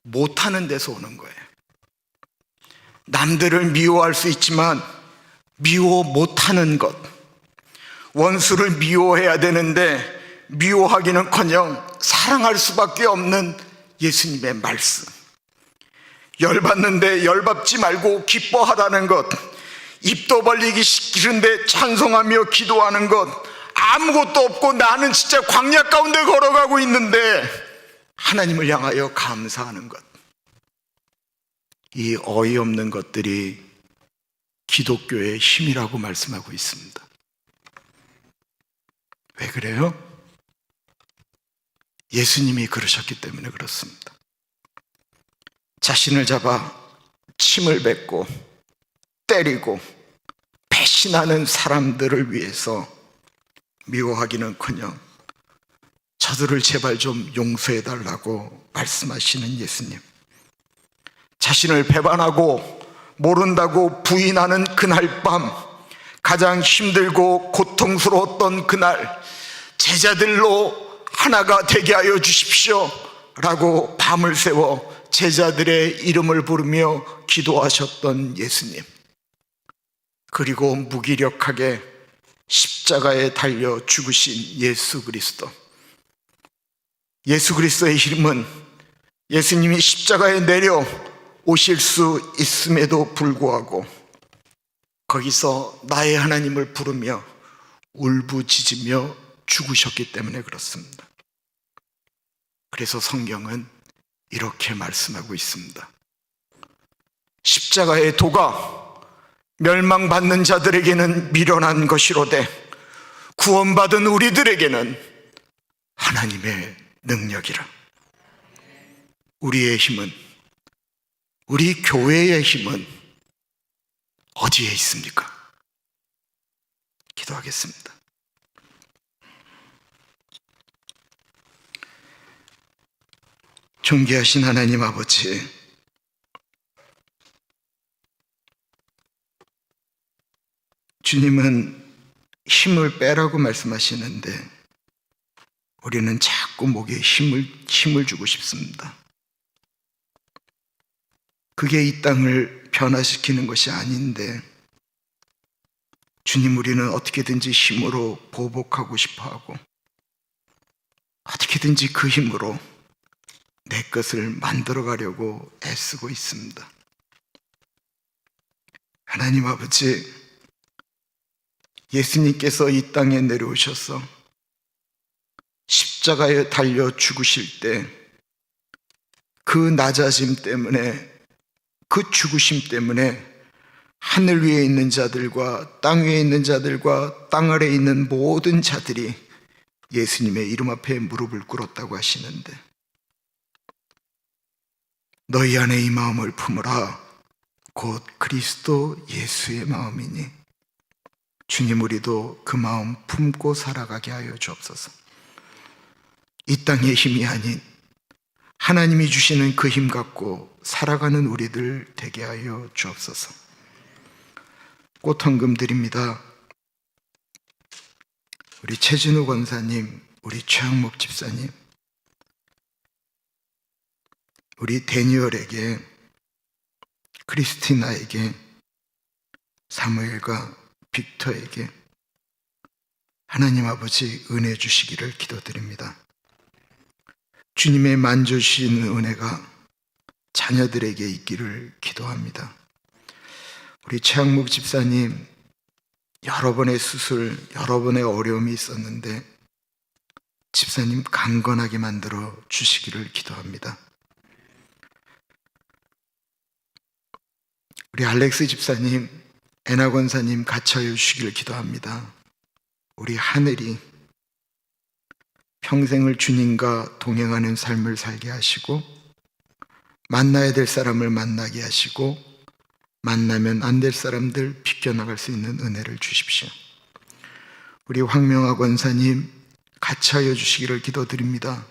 못하는 데서 오는 거예요. 남들을 미워할 수 있지만 미워 못하는 것, 원수를 미워해야 되는데 미워하기는커녕 사랑할 수밖에 없는 예수님의 말씀, 열받는데 열받지 말고 기뻐하라는 것, 입도 벌리기 싫은데 찬송하며 기도하는 것, 아무것도 없고 나는 진짜 광야 가운데 걸어가고 있는데 하나님을 향하여 감사하는 것, 이 어이없는 것들이 기독교의 힘이라고 말씀하고 있습니다. 왜 그래요? 예수님이 그러셨기 때문에 그렇습니다. 자신을 잡아 침을 뱉고 때리고 배신하는 사람들을 위해서 미워하기는커녕 저들을 제발 좀 용서해달라고 말씀하시는 예수님. 자신을 배반하고 모른다고 부인하는 그날 밤, 가장 힘들고 고통스러웠던 그날, 제자들로 하나가 되게 하여 주십시오 라고 밤을 새워 제자들의 이름을 부르며 기도하셨던 예수님, 그리고 무기력하게 십자가에 달려 죽으신 예수 그리스도. 예수 그리스도의 힘은 예수님이 십자가에 내려 오실 수 있음에도 불구하고 거기서 나의 하나님을 부르며 울부짖으며 죽으셨기 때문에 그렇습니다. 그래서 성경은 이렇게 말씀하고 있습니다. 십자가의 도가 멸망받는 자들에게는 미련한 것이로되 구원받은 우리들에게는 하나님의 능력이라. 우리의 힘은, 우리 교회의 힘은 어디에 있습니까? 기도하겠습니다. 존귀하신 하나님 아버지, 주님은 힘을 빼라고 말씀하시는데 우리는 자꾸 목에 힘을 주고 싶습니다. 그게 이 땅을 변화시키는 것이 아닌데, 주님, 우리는 어떻게든지 힘으로 보복하고 싶어하고 어떻게든지 그 힘으로 내 것을 만들어 가려고 애쓰고 있습니다. 하나님 아버지, 예수님께서 이 땅에 내려오셔서 십자가에 달려 죽으실 때 그 낮아짐 때문에, 그 죽으심 때문에 하늘 위에 있는 자들과 땅 위에 있는 자들과 땅 아래에 있는 모든 자들이 예수님의 이름 앞에 무릎을 꿇었다고 하시는데, 너희 안에 이 마음을 품으라 곧 그리스도 예수의 마음이니 주님, 우리도 그 마음 품고 살아가게 하여 주옵소서. 이 땅의 힘이 아닌 하나님이 주시는 그 힘 갖고 살아가는 우리들 되게 하여 주옵소서. 꽃헌금 드립니다. 우리 최진우 권사님, 우리 최양목 집사님, 우리 데니얼에게, 크리스티나에게, 사무엘과 빅터에게 하나님 아버지 은혜 주시기를 기도드립니다. 주님의 만져주시는 은혜가 자녀들에게 있기를 기도합니다. 우리 최양목 집사님, 여러 번의 수술, 여러 번의 어려움이 있었는데 집사님 강건하게 만들어 주시기를 기도합니다. 우리 알렉스 집사님, 애나 권사님 같이 하여 주시기를 기도합니다. 우리 하늘이 평생을 주님과 동행하는 삶을 살게 하시고, 만나야 될 사람을 만나게 하시고, 만나면 안 될 사람들 비껴나갈 수 있는 은혜를 주십시오. 우리 황명아 권사님 같이 하여 주시기를 기도드립니다.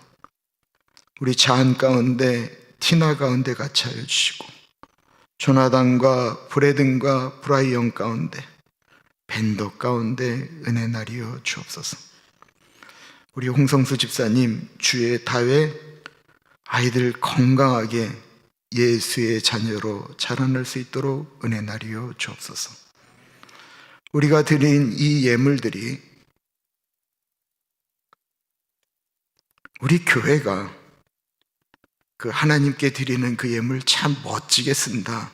우리 자한 가운데, 티나 가운데 같이 하여 주시고, 조나단과 브래든과 브라이언 가운데, 밴더 가운데 은혜 나리여 주옵소서. 우리 홍성수 집사님 주의 다회 아이들 건강하게 예수의 자녀로 자라날 수 있도록 은혜 나리여 주옵소서. 우리가 드린 이 예물들이 우리 교회가 그 하나님께 드리는 그 예물 참 멋지게 쓴다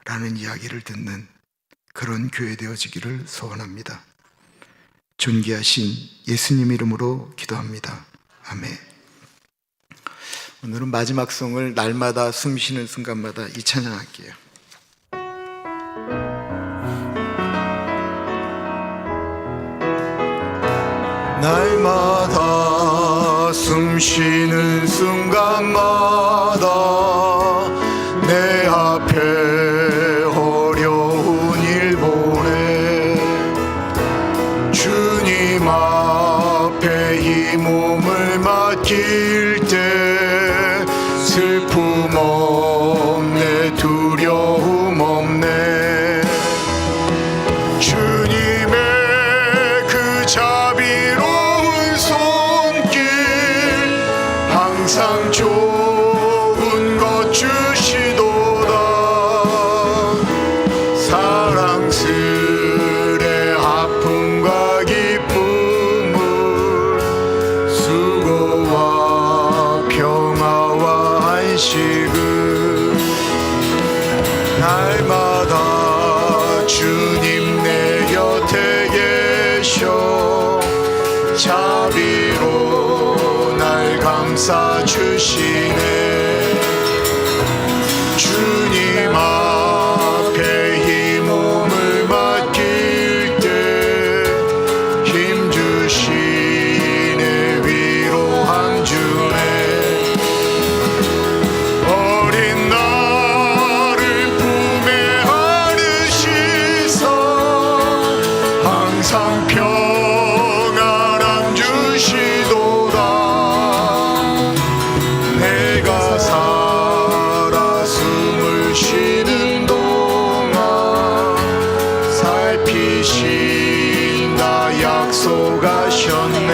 라는 이야기를 듣는 그런 교회 되어지기를 소원합니다. 존귀하신 예수님 이름으로 기도합니다. 아멘. 오늘은 마지막 송을 날마다 숨 쉬는 순간마다 이 찬양할게요. 날마다 숨 쉬는 순간마다 내 앞에 어려운 일 보내 주님 앞에 이 몸을 맡길 때 슬픔 없네, 두려움 없네. 주님의 그 자비로운 손길 항상 좋은 것 주시도다. 사랑스레 아픔과 기쁨을 수고와 평화와 안식을 날마다 주님 내 곁에 계셔 자비로 날 감싸 주시네. 주님 앞에 이 몸을 맡길 때 힘 주시네, 위로함 주네. 어린 나를 품에 안으시사 항상 평안함 주시도다. 내가 살아 숨을 쉬는 동안 살피신다 약속하셨네.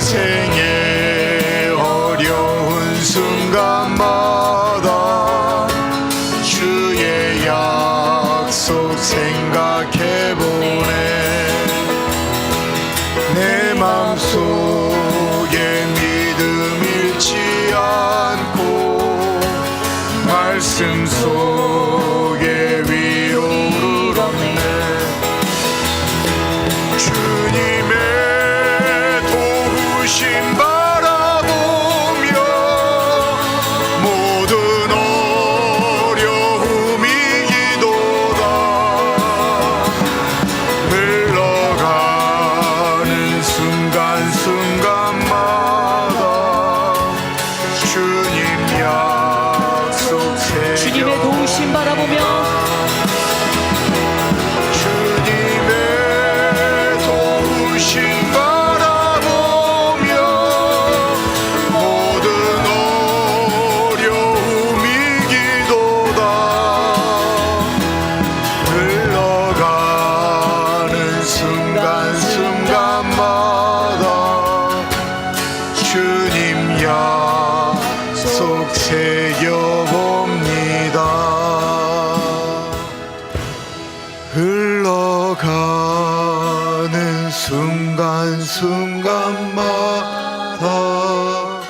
인생의 어려운 순간마다 주의 약속 생각해보네. 내 맘속에 믿음 잃지 않고 말씀 속에 위로를 얻네. 주님의 흘러가는 순간순간마다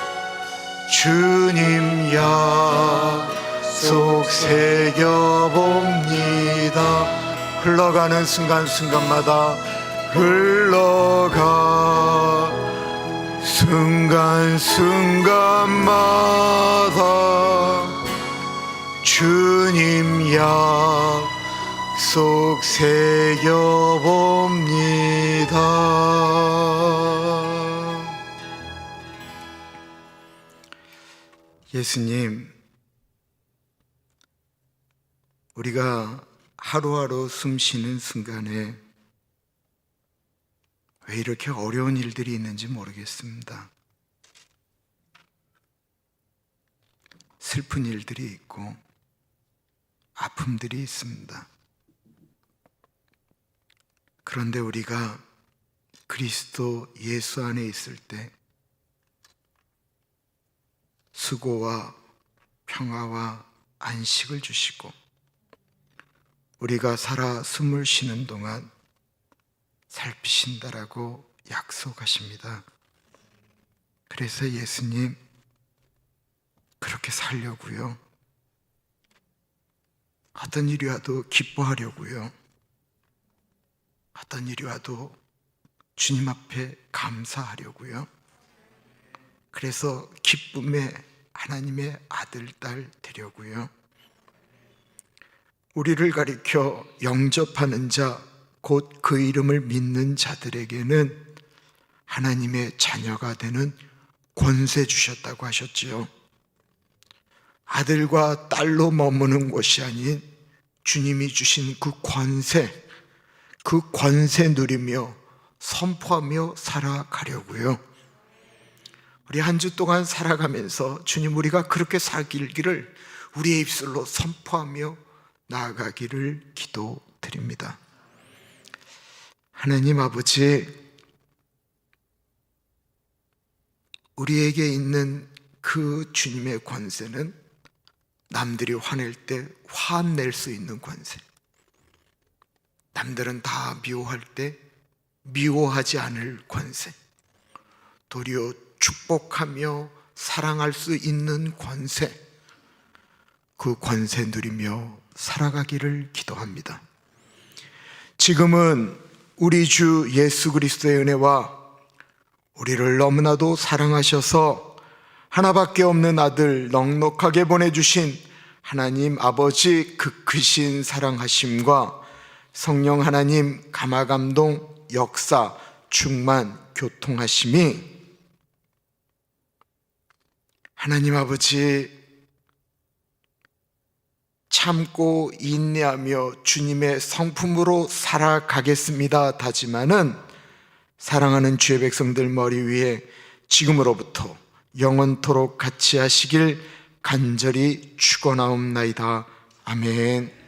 주님 약속 새겨봅니다. 흘러가는 순간순간마다 흘러가 순간순간마다 주님 약속 새겨봅니다. 예수님, 우리가 하루하루 숨 쉬는 순간에 왜 이렇게 어려운 일들이 있는지 모르겠습니다. 슬픈 일들이 있고 아픔들이 있습니다. 그런데 우리가 그리스도 예수 안에 있을 때 수고와 평화와 안식을 주시고 우리가 살아 숨을 쉬는 동안 살피신다라고 약속하십니다. 그래서 예수님, 그렇게 살려고요. 어떤 일이 와도 기뻐하려고요. 어떤 일이 와도 주님 앞에 감사하려고요. 그래서 기쁨의 하나님의 아들, 딸 되려고요. 우리를 가리켜 영접하는 자, 곧 그 이름을 믿는 자들에게는 하나님의 자녀가 되는 권세 주셨다고 하셨지요. 아들과 딸로 머무는 곳이 아닌 주님이 주신 그 권세 누리며 선포하며 살아가려고요. 우리 한 주 동안 살아가면서 주님, 우리가 그렇게 살기를 우리의 입술로 선포하며 나아가기를 기도드립니다. 하나님 아버지, 우리에게 있는 그 주님의 권세는 남들이 화낼 때 화낼 수 있는 권세, 남들은 다 미워할 때 미워하지 않을 권세, 도리어 축복하며 사랑할 수 있는 권세, 그 권세 누리며 살아가기를 기도합니다. 지금은 우리 주 예수 그리스도의 은혜와 우리를 너무나도 사랑하셔서 하나밖에 없는 아들 넉넉하게 보내주신 하나님 아버지 그 크신 사랑하심과 성령 하나님 감화감동 역사 충만 교통하심이 하나님 아버지 참고 인내하며 주님의 성품으로 살아가겠습니다 다지만은 사랑하는 주의 백성들 머리 위에 지금으로부터 영원토록 같이 하시길 간절히 축원하옵나이다. 아멘.